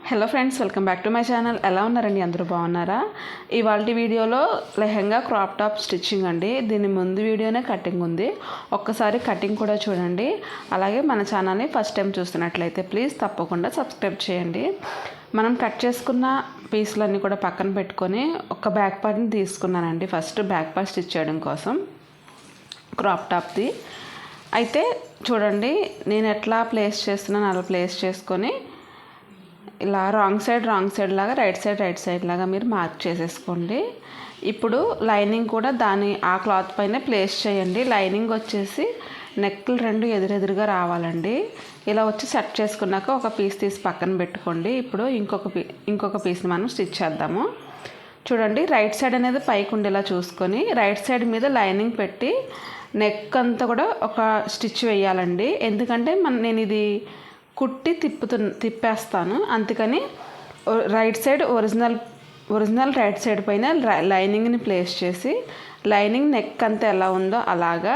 Hello friends, welcome back to my channel. ఎలా ఉన్నారండి? అందరూ బాగున్నారా? ఇవాళ వీడియోలో లెహంగా క్రాప్ టాప్ స్టిచ్చింగ్ అండి. దీని ముందు వీడియోనే కటింగ్ ఉంది, ఒక్కసారి కటింగ్ కూడా చూడండి. అలాగే మన ఛానల్ని ఫస్ట్ టైం చూస్తున్నట్లయితే ప్లీజ్ తప్పకుండా సబ్స్క్రైబ్ చేయండి. మనం కట్ చేసుకున్న పీసులన్నీ కూడా పక్కన పెట్టుకొని ఒక బ్యాక్ పార్ట్ని తీసుకున్నానండి. ఫస్ట్ బ్యాక్ పార్ట్ స్టిచ్ చేయడం కోసం క్రాప్ టాప్ది. అయితే చూడండి, నేను ఎట్లా ప్లేస్ చేస్తున్నాను అలా ప్లేస్ చేసుకొని ఇలా రాంగ్ సైడ్ లాగా రైట్ సైడ్ లాగా మీరు మార్క్ చేసేసుకోండి. ఇప్పుడు లైనింగ్ కూడా ఆ క్లాత్ పైన ప్లేస్ చేయండి. లైనింగ్ వచ్చేసి నెక్లు రెండు ఎదురెదురుగా రావాలండి. ఇలా వచ్చి సెట్ చేసుకున్నాక ఒక పీస్ తీసి పక్కన పెట్టుకోండి. ఇప్పుడు ఇంకొక పీస్ని మనం స్టిచ్ చేద్దాము. చూడండి, రైట్ సైడ్ అనేది పైకి ఉండేలా చూసుకొని రైట్ సైడ్ మీద లైనింగ్ పెట్టి నెక్ అంతా కూడా ఒక స్టిచ్ వేయాలండి. ఎందుకంటే నేను ఇది కుట్టి తిప్పేస్తాను, అందుకని right side original right side పైన లైనింగ్ని ప్లేస్ చేసి లైనింగ్ నెక్ అంతా ఎలా ఉందో అలాగా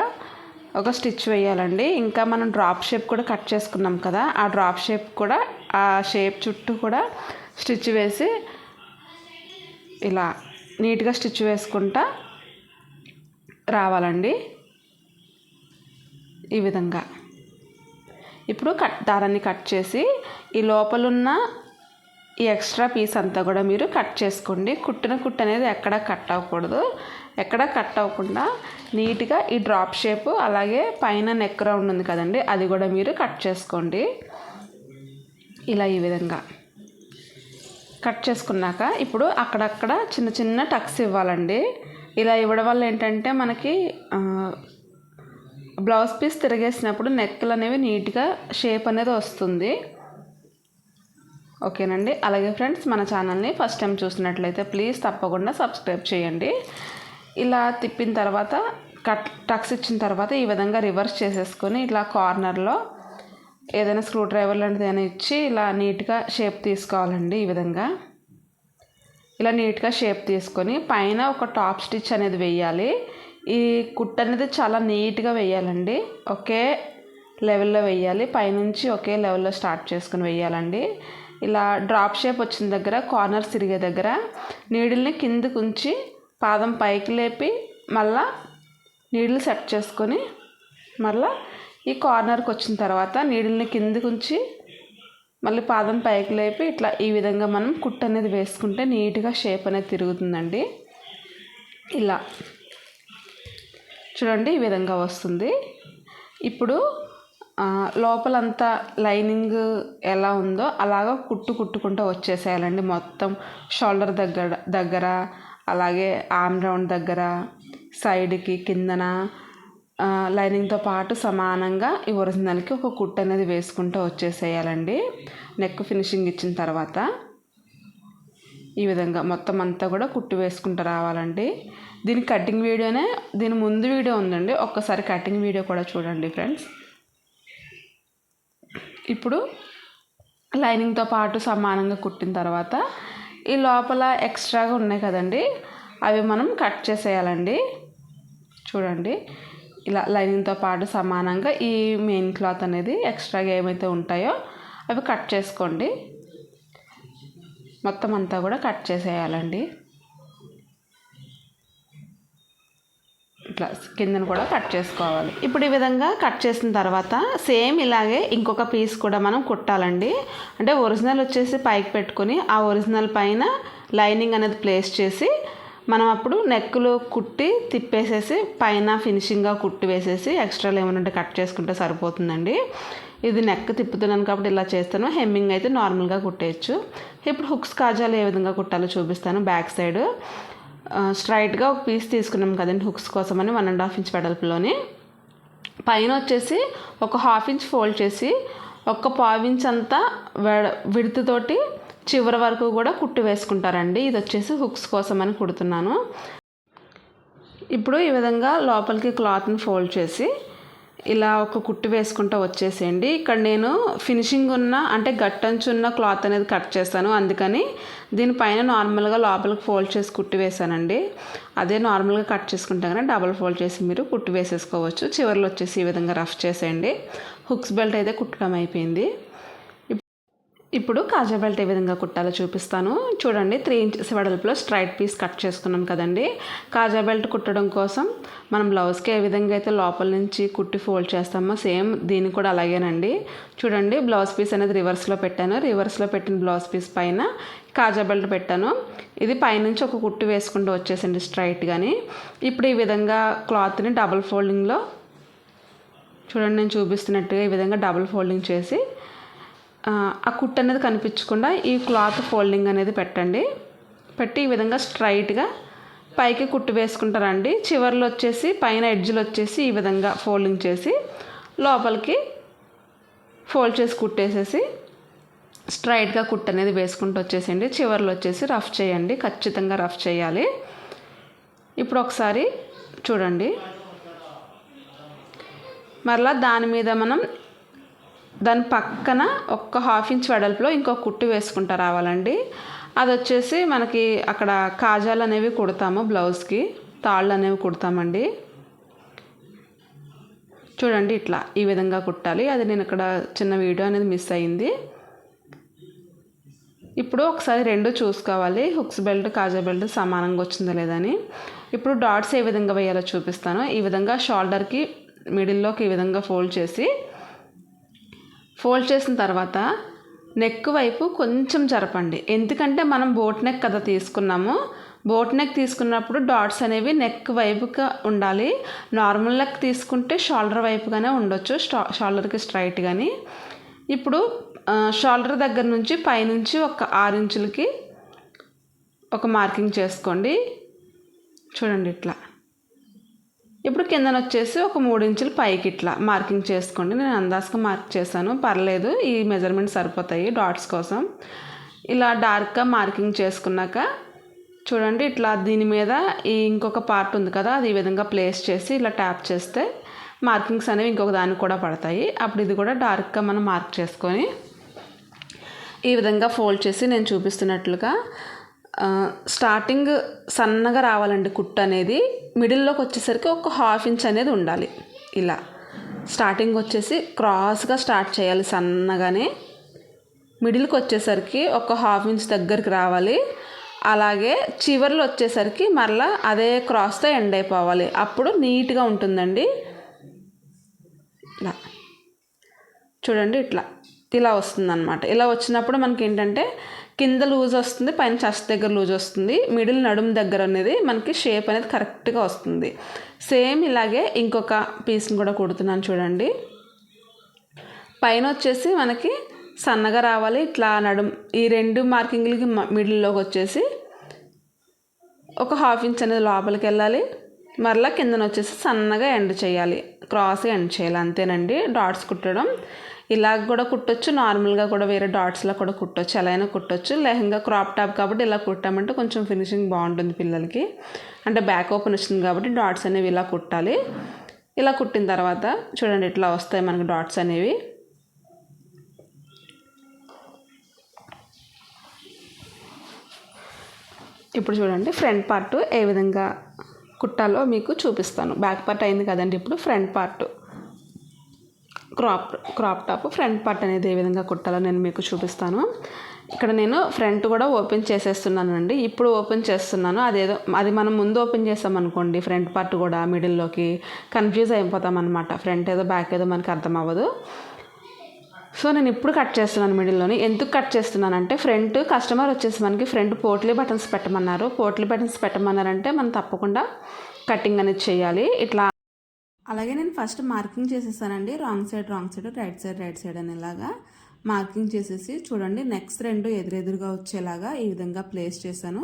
ఒక స్టిచ్ వేయాలండి. ఇంకా మనం డ్రాప్ షేప్ కూడా కట్ చేసుకున్నాం కదా, ఆ డ్రాప్ షేప్ కూడా ఆ షేప్ చుట్టూ కూడా స్టిచ్ వేసి ఇలా నీట్గా స్టిచ్ వేసుకుంటా రావాలండి. ఈ విధంగా ఇప్పుడు దారాన్ని కట్ చేసి ఈ లోపలున్న ఈ ఎక్స్ట్రా పీస్ అంతా కూడా మీరు కట్ చేసుకోండి. కుట్టిన కుట్టు అనేది ఎక్కడ కట్ అవ్వకూడదు. ఎక్కడ కట్ అవ్వకుండా నీట్గా ఈ డ్రాప్ షేప్ అలాగే పైన నెక్ రౌండ్ ఉంది కదండి, అది కూడా మీరు కట్ చేసుకోండి. ఇలా ఈ విధంగా కట్ చేసుకున్నాక ఇప్పుడు అక్కడక్కడ చిన్న చిన్న టక్స్ ఇవ్వాలండి. ఇలా ఇవ్వడం వల్ల ఏంటంటే మనకి బ్లౌజ్ పీస్ తిరిగేసినప్పుడు నెక్లు అనేవి నీట్గా షేప్ అనేది వస్తుంది. ఓకేనండి. అలాగే ఫ్రెండ్స్, మన ఛానల్ని ఫస్ట్ టైం చూసినట్లయితే ప్లీజ్ తప్పకుండా సబ్స్క్రైబ్ చేయండి. ఇలా తిప్పిన తర్వాత టక్స్ ఇచ్చిన తర్వాత ఈ విధంగా రివర్స్ చేసేసుకొని ఇలా కార్నర్లో ఏదైనా స్క్రూ డ్రైవర్ లాంటిది ఏదైనా ఇచ్చి ఇలా నీట్గా షేప్ తీసుకోవాలండి. ఈ విధంగా ఇలా నీట్గా షేప్ తీసుకొని పైన ఒక టాప్ స్టిచ్ అనేది వేయాలి. ఈ కుట్టు అనేది చాలా నీట్గా వేయాలండి. ఒకే లెవెల్లో వేయాలి, పైనుంచి ఒకే లెవెల్లో స్టార్ట్ చేసుకుని వేయాలండి. ఇలా డ్రాప్ షేప్ వచ్చిన దగ్గర కార్నర్స్ తిరిగే దగ్గర నీడిల్ని కిందకు ఉంచి పాదం పైకి లేపి మళ్ళా నీడిల్ సెట్ చేసుకొని మళ్ళీ ఈ కార్నర్కి వచ్చిన తర్వాత నీడిల్ని కిందకు ఉంచి మళ్ళీ పాదం పైకి లేపి ఇట్లా ఈ విధంగా మనం కుట్టు అనేది వేసుకుంటే నీట్గా షేప్ అనేది తిరుగుతుందండి. ఇలా చూడండి, ఈ విధంగా వస్తుంది. ఇప్పుడు లోపలంతా లైనింగ్ ఎలా ఉందో అలాగా కుట్టుకుంటూ వచ్చేసేయాలండి. మొత్తం షోల్డర్ దగ్గర అలాగే ఆర్మ్ రౌండ్ దగ్గర సైడ్కి కిందన లైనింగ్తో పాటు సమానంగా ఈ ఒరిజినల్కి ఒక కుట్టు అనేది వేసుకుంటూ వచ్చేసేయాలండి. నెక్ ఫినిషింగ్ ఇచ్చిన తర్వాత ఈ విధంగా మొత్తం అంతా కూడా కుట్టు వేసుకుంటూ రావాలండి. దీని కటింగ్ వీడియోనే దీని ముందు వీడియో ఉందండి, ఒక్కసారి కటింగ్ వీడియో కూడా చూడండి ఫ్రెండ్స్. ఇప్పుడు లైనింగ్తో పాటు సమానంగా కుట్టిన తర్వాత ఈ లోపల ఎక్స్ట్రాగా ఉన్నాయి కదండి, అవి మనం కట్ చేసేయాలండి. చూడండి, ఇలా లైనింగ్తో పాటు సమానంగా ఈ మెయిన్ క్లాత్ అనేది ఎక్స్ట్రాగా ఏమైతే ఉంటాయో అవి కట్ చేసుకోండి. మొత్తం అంతా కూడా కట్ చేసేయాలండి. ఇట్లా కిందను కూడా కట్ చేసుకోవాలి. ఇప్పుడు ఈ విధంగా కట్ చేసిన తర్వాత సేమ్ ఇలాగే ఇంకొక పీస్ కూడా మనం కుట్టాలండి. అంటే ఒరిజినల్ వచ్చేసి పైకి పెట్టుకొని ఆ ఒరిజినల్ పైన లైనింగ్ అనేది ప్లేస్ చేసి మనం అప్పుడు నెక్కులు కుట్టి తిప్పేసేసి పైన ఫినిషింగ్గా కుట్టి వేసేసి ఎక్స్ట్రాలు ఏమైనా కట్ చేసుకుంటే సరిపోతుందండి. ఇది నెక్ తిప్పుతున్నాను కాబట్టి ఇలా చేస్తాను. హెమ్మింగ్ అయితే నార్మల్గా కుట్టేయచ్చు. ఇప్పుడు హుక్స్ కాజాలు ఏ విధంగా కుట్టాలో చూపిస్తాను. బ్యాక్ సైడ్ స్ట్రైట్గా ఒక పీస్ తీసుకున్నాం కదండి హుక్స్ కోసం అని 1.5 ఇంచ్ వెడల్పులోని పైన వచ్చేసి ఒక 1/2 ఇంచ్ ఫోల్డ్ చేసి ఒక 1/4 ఇంచ్ అంతా విడుతుతోటి చివరి వరకు కూడా కుట్టు వేసుకుంటారండి. ఇది వచ్చేసి హుక్స్ కోసం అని కుడుతున్నాను. ఇప్పుడు ఈ విధంగా లోపలికి క్లాత్ని ఫోల్డ్ చేసి ఇలా ఒక కుట్టు వేసుకుంటూ వచ్చేసేయండి. ఇక్కడ నేను ఫినిషింగ్ ఉన్న అంటే గట్టంచున్న క్లాత్ అనేది కట్ చేస్తాను, అందుకని దీనిపైన నార్మల్గా లోపలికి ఫోల్డ్ చేసి కుట్టు వేసానండి. అదే నార్మల్గా కట్ చేసుకుంటే కానీ డబల్ ఫోల్డ్ చేసి మీరు కుట్టు వేసేసుకోవచ్చు. చివరిలో వచ్చేసి ఈ విధంగా రఫ్ చేసేయండి. హుక్స్ బెల్ట్ అయితే కుట్టడం అయిపోయింది. ఇప్పుడు కాజా బెల్ట్ ఏ విధంగా కుట్టాలో చూపిస్తాను. చూడండి 3 ఇంచెస్ వెడల్పులో స్ట్రైట్ పీస్ కట్ చేసుకున్నాం కదండి. కాజా బెల్ట్ కుట్టడం కోసం మనం బ్లౌజ్కి ఏ విధంగా అయితే లోపల నుంచి కుట్టి ఫోల్డ్ చేస్తామో సేమ్ దీన్ని కూడా అలాగేనండి. చూడండి బ్లౌజ్ పీస్ అనేది రివర్స్లో పెట్టాను. రివర్స్లో పెట్టిన బ్లౌజ్ పీస్ పైన కాజా బెల్ట్ పెట్టాను. ఇది పైనుంచి ఒక కుట్టు వేసుకుంటూ వచ్చేసండి స్ట్రైట్గాని. ఇప్పుడు ఈ విధంగా క్లాత్ని డబుల్ ఫోల్డింగ్లో చూడండి నేను చూపిస్తున్నట్టుగా ఈ విధంగా డబుల్ ఫోల్డింగ్ చేసి ఆ కుట్టు అనేది కనిపించకుండా ఈ క్లాత్ ఫోల్డింగ్ అనేది పెట్టండి. పెట్టి ఈ విధంగా స్ట్రైట్గా పైకి కుట్టు వేసుకుంటారండి. చివర్లో వచ్చేసి పైన ఎడ్జ్లు వచ్చేసి ఈ విధంగా ఫోల్డింగ్ చేసి లోపలికి ఫోల్డ్ చేసి కుట్టేసేసి స్ట్రైట్గా కుట్టు అనేది వేసుకుంటూ వచ్చేసేయండి. చివర్లో వచ్చేసి రఫ్ చేయండి, ఖచ్చితంగా రఫ్ చేయాలి. ఇప్పుడు ఒకసారి చూడండి, మరలా దాని మీద మనం దాని పక్కన ఒక 1/2 ఇంచ్ వెడల్పులో ఇంకో కుట్టు వేసుకుంటూ రావాలండి. అది వచ్చేసి మనకి అక్కడ కాజాలు అనేవి కుడతాము, బ్లౌజ్కి తాళ్ళు అనేవి కుడతామండి. చూడండి ఇట్లా ఈ విధంగా కుట్టాలి. అది నేను ఇక్కడ చిన్న వీడియో అనేది మిస్ అయింది. ఇప్పుడు ఒకసారి రెండు చూసుకోవాలి, హుక్స్ బెల్ట్ కాజా బెల్ట్ సమానంగా వచ్చిందా లేదని. ఇప్పుడు డాట్స్ ఏ విధంగా వేయాలో చూపిస్తాను. ఈ విధంగా షోల్డర్కి మిడిల్లోకి ఈ విధంగా ఫోల్డ్ చేసిన తర్వాత నెక్ వైపు కొంచెం జరపండి. ఎందుకంటే మనం బోట్ నెక్ కదా తీసుకున్నాము. బోట్ నెక్ తీసుకున్నప్పుడు డాట్స్ అనేవి నెక్ వైపుగా ఉండాలి. నార్మల్ నెక్ తీసుకుంటే షోల్డర్ వైపుగానే ఉండొచ్చు, షోల్డర్కి స్ట్రైట్ కానీ. ఇప్పుడు షోల్డర్ దగ్గర నుంచి పైనుంచి ఒక 6 ఇంచులకి ఒక మార్కింగ్ చేసుకోండి. చూడండి ఇట్లా. ఇప్పుడు కిందన వచ్చేసి ఒక 3 ఇంచులు పైకి ఇట్లా మార్కింగ్ చేసుకోండి. నేను అందాజుగా మార్క్ చేశాను, పర్లేదు, ఈ మెజర్మెంట్ సరిపోతాయి డాట్స్ కోసం. ఇలా డార్క్గా మార్కింగ్ చేసుకున్నాక చూడండి ఇట్లా దీని మీద ఈ ఇంకొక పార్ట్ ఉంది కదా, అది ఈ విధంగా ప్లేస్ చేసి ఇలా ట్యాప్ చేస్తే మార్కింగ్స్ అనేవి ఇంకొక దానికి కూడా పడతాయి. అప్పుడు ఇది కూడా డార్క్గా మనం మార్క్ చేసుకొని ఈ విధంగా ఫోల్డ్ చేసి నేను చూపిస్తున్నట్లుగా స్టార్టింగ్ సన్నగా రావాలండి కుట్టు అనేది. మిడిల్లోకి వచ్చేసరికి ఒక 1/2 ఇంచ్ అనేది ఉండాలి. ఇలా స్టార్టింగ్ వచ్చేసి క్రాస్గా స్టార్ట్ చేయాలి సన్నగానే. మిడిల్కి వచ్చేసరికి ఒక 1/2 ఇంచ్ దగ్గరికి రావాలి. అలాగే చివర్లో వచ్చేసరికి మరలా అదే క్రాస్తో ఎండ్ అయిపోవాలి. అప్పుడు నీట్గా ఉంటుందండి. ఇలా చూడండి ఇలా వస్తుందన్నమాట. ఇలా వచ్చినప్పుడు మనకి ఏంటంటే కింద లూజ్ వస్తుంది, పైన చెస్ట్ దగ్గర లూజ్ వస్తుంది, మిడిల్ నడుము దగ్గర అనేది మనకి షేప్ అనేది కరెక్ట్గా వస్తుంది. సేమ్ ఇలాగే ఇంకొక పీస్ని కూడా కుడుతున్నాను చూడండి. పైన వచ్చేసి మనకి సన్నగా రావాలి. ఇట్లా నడుము ఈ 2 మార్కింగ్లకి మిడిల్లోకి వచ్చేసి ఒక 1/2 ఇంచ్ అనేది లోపలికి వెళ్ళాలి. మరలా కిందన వచ్చేసి సన్నగా ఎండ్ చేయాలి, క్రాస్గా ఎండ్ చేయాలి. అంతేనండి డాట్స్ కుట్టడం. ఇలాగ కూడా కుట్టొచ్చు, నార్మల్గా కూడా వేరే డాట్స్లా కూడా కుట్టొచ్చు, ఎలా అయినా కుట్టొచ్చు. లెహంగా క్రాప్ టాప్ కాబట్టి ఇలా కుట్టామంటే కొంచెం ఫినిషింగ్ బాగుంటుంది పిల్లలకి. అంటే బ్యాక్ ఓపెన్ వచ్చింది కాబట్టి డాట్స్ అనేవి ఇలా కుట్టాలి. ఇలా కుట్టిన తర్వాత చూడండి ఇట్లా వస్తాయి మనకి డాట్స్ అనేవి. ఇప్పుడు చూడండి ఫ్రంట్ పార్ట్ ఏ విధంగా కుట్టాలో మీకు చూపిస్తాను. బ్యాక్ పార్ట్ అయింది కదండి, ఇప్పుడు front part crop top front part అనేది ఏ విధంగా కుట్టాలో నేను మీకు చూపిస్తాను. ఇక్కడ నేను ఫ్రంట్ కూడా ఓపెన్ చేసేస్తున్నానండి. ఇప్పుడు ఓపెన్ చేస్తున్నాను. అది మనం ముందు ఓపెన్ చేసామనుకోండి ఫ్రంట్ పార్ట్ కూడా మిడిల్లోకి కన్ఫ్యూజ్ అయిపోతాం అనమాట. ఫ్రంట్ ఏదో బ్యాక్ ఏదో మనకి అర్థం అవ్వదు. సో నేను ఇప్పుడు కట్ చేస్తున్నాను మిడిల్లోని. ఎందుకు కట్ చేస్తున్నానంటే ఫ్రంట్ కస్టమర్ వచ్చేసి మనకి ఫ్రంట్ పోట్లీ బటన్స్ పెట్టమన్నారు. పోట్లీ బటన్స్ పెట్టమన్నారంటే మనం తప్పకుండా కటింగ్ అనేది చేయాలి. ఇట్లా అలాగే నేను ఫస్ట్ మార్కింగ్ చేసేసానండి. రాంగ్ సైడ్ రైట్ సైడ్ అనేలాగా మార్కింగ్ చేసేసి చూడండి నెక్స్ట్ 2 ఎదురెదురుగా వచ్చేలాగా ఈ విధంగా ప్లేస్ చేశాను.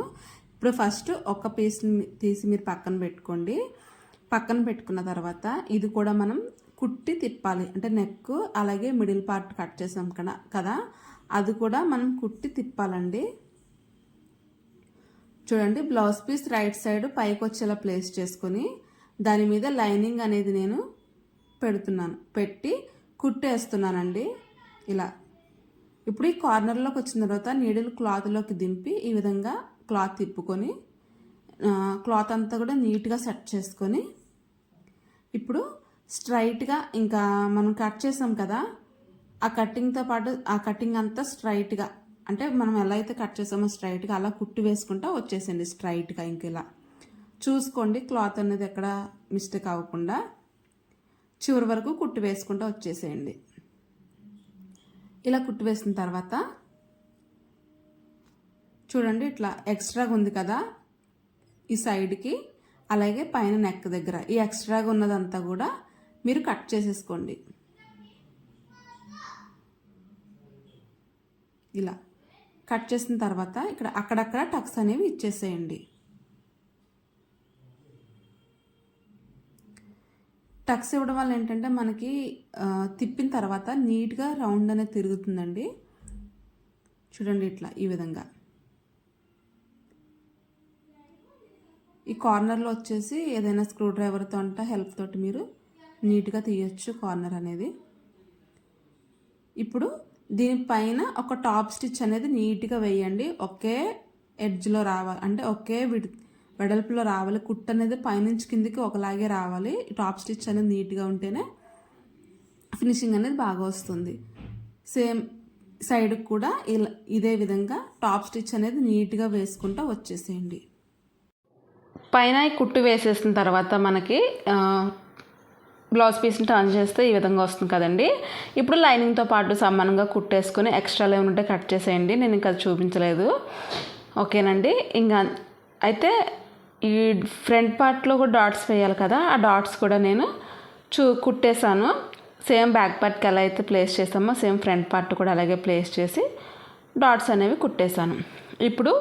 ఇప్పుడు ఫస్ట్ ఒక పీస్ని తీసి మీరు పక్కన పెట్టుకోండి. పక్కన పెట్టుకున్న తర్వాత ఇది కూడా మనం కుట్టి తిప్పాలి. అంటే నెక్ అలాగే మిడిల్ పార్ట్ కట్ చేసాం కదా, అది కూడా మనం కుట్టి తిప్పాలండి. చూడండి బ్లౌజ్ పీస్ రైట్ సైడ్ పైకి వచ్చేలా ప్లేస్ చేసుకొని దాని మీద లైనింగ్ అనేది నేను పెట్టి కుట్టేస్తున్నానండి ఇలా. ఇప్పుడు ఈ కార్నర్లోకి వచ్చిన తర్వాత నీడిల్ క్లాత్లోకి దింపి ఈ విధంగా క్లాత్ తిప్పుకొని క్లాత్ అంతా కూడా నీట్గా సెట్ చేసుకొని ఇప్పుడు స్ట్రైట్గా ఇంకా మనం కట్ చేసాం కదా ఆ కటింగ్తో పాటు ఆ కటింగ్ అంతా స్ట్రైట్గా, అంటే మనం ఎలా అయితే కట్ చేసామో స్ట్రైట్గా అలా కుట్టు వేసుకుంటా వచ్చేసేయండి స్ట్రైట్గా. ఇంక ఇలా చూసుకోండి క్లాత్ అనేది ఎక్కడ మిస్టేక్ అవ్వకుండా చివరి వరకు కుట్టు వేసుకుంటూ వచ్చేసేయండి. ఇలా కుట్టు వేసిన తర్వాత చూడండి ఇట్లా ఎక్స్ట్రాగా ఉంది కదా ఈ సైడ్కి, అలాగే పైన నెక్ దగ్గర ఈ ఎక్స్ట్రాగా ఉన్నదంతా కూడా మీరు కట్ చేసేసుకోండి. ఇలా కట్ చేసిన తర్వాత ఇక్కడ అక్కడక్కడ టక్స్ అనేవి ఇచ్చేసేయండి. టక్స్ ఇవ్వడం వల్ల ఏంటంటే మనకి తిప్పిన తర్వాత నీట్గా రౌండ్ అనేది తిరుగుతుందండి. చూడండి ఇట్లా ఈ విధంగా. ఈ కార్నర్లో వచ్చేసి ఏదైనా స్క్రూ డ్రైవర్తో అంటే హెల్ప్ తోటి మీరు నీట్గా తీయచ్చు కార్నర్ అనేది. ఇప్పుడు దీనిపైన ఒక టాప్ స్టిచ్ అనేది నీట్గా వేయండి. ఒకే ఎడ్జ్లో రావాలి, అంటే ఒకే వెడల్పులో రావాలి. కుట్టు అనేది పైనుంచి కిందికి ఒకలాగే రావాలి. టాప్ స్టిచ్ అనేది నీట్గా ఉంటేనే ఫినిషింగ్ అనేది బాగా వస్తుంది. సేమ్ సైడ్కి కూడా ఇదే విధంగా టాప్ స్టిచ్ అనేది నీట్గా వేసుకుంటూ వచ్చేసేయండి. పైన కుట్టు వేసేసిన తర్వాత మనకి బ్లౌజ్ పీస్ని టర్న్ చేస్తే ఈ విధంగా వస్తుంది కదండి. ఇప్పుడు లైనింగ్తో పాటు సమానంగా కుట్టేసుకొని ఎక్స్ట్రాలు ఏమైనా ఉంటే కట్ చేసేయండి. నేను ఇంకా చూపించలేదు, ఓకేనండి. ఇంకా అయితే ఈ ఫ్రంట్ పార్ట్లో కూడా డాట్స్ వేయాలి కదా, ఆ డాట్స్ కూడా నేను కుట్టేశాను. సేమ్ బ్యాక్ పార్ట్కి ఎలా అయితే ప్లేస్ చేసామో సేమ్ ఫ్రంట్ పార్ట్ కూడా అలాగే ప్లేస్ చేసి డాట్స్ అనేవి కుట్టేశాను. ఇప్పుడు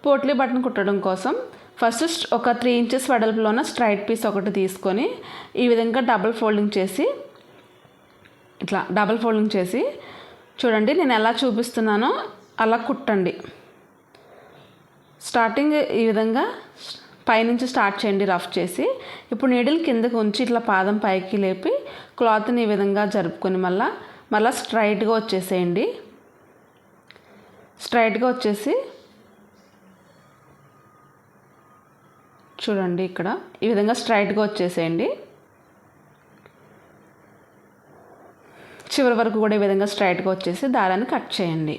పోట్లీ బటన్ కుట్టడం కోసం ఫస్ట్ ఒక 3 ఇంచెస్ వెడల్పులోన స్ట్రైట్ పీస్ ఒకటి తీసుకొని ఈ విధంగా డబుల్ ఫోల్డింగ్ చేసి ఇట్లా డబుల్ ఫోల్డింగ్ చేసి చూడండి నేను ఎలా చూపిస్తున్నానో అలా కుట్టండి. స్టార్టింగ్ ఈ విధంగా పైనుంచి స్టార్ట్ చేయండి రఫ్ చేసి. ఇప్పుడు నీడిల్ కిందకు ఉంచి ఇట్లా పాదం పైకి లేపి క్లాత్ని ఈ విధంగా జరుపుకొని మళ్ళీ స్ట్రైట్గా వచ్చేసేయండి. స్ట్రైట్గా వచ్చేసి చూడండి ఇక్కడ ఈ విధంగా స్ట్రైట్గా వచ్చేసేయండి. చివరి వరకు కూడా ఈ విధంగా స్ట్రైట్గా వచ్చేసి దారాన్ని కట్ చేయండి.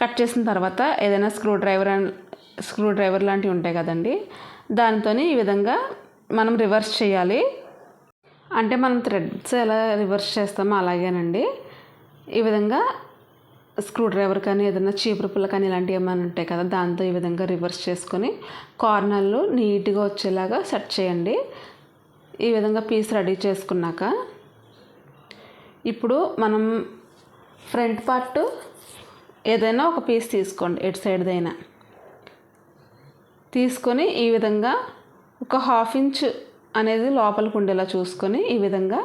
కట్ చేసిన తర్వాత ఏదైనా స్క్రూ డ్రైవర్ లాంటివి ఉంటాయి కదండి, దానితో ఈ విధంగా మనం రివర్స్ చేయాలి. అంటే మనం థ్రెడ్స్ ఎలా రివర్స్ చేస్తామో అలాగేనండి. ఈ విధంగా స్క్రూ డ్రైవర్ కానీ ఏదైనా చీపురు పుల్ల కానీ ఇలాంటివి ఏమైనా ఉంటాయి కదా, దాంతో ఈ విధంగా రివర్స్ చేసుకొని కార్నర్లు నీట్గా వచ్చేలాగా సెట్ చేయండి. ఈ విధంగా పీస్ రెడీ చేసుకున్నాక ఇప్పుడు మనం ఫ్రంట్ పార్ట్ ఏదైనా ఒక పీస్ తీసుకోండి, ఎటు సైడ్దైనా తీసుకొని ఈ విధంగా ఒక 1/2 ఇంచ్ అనేది లోపలికి ఉండేలా చూసుకొని ఈ విధంగా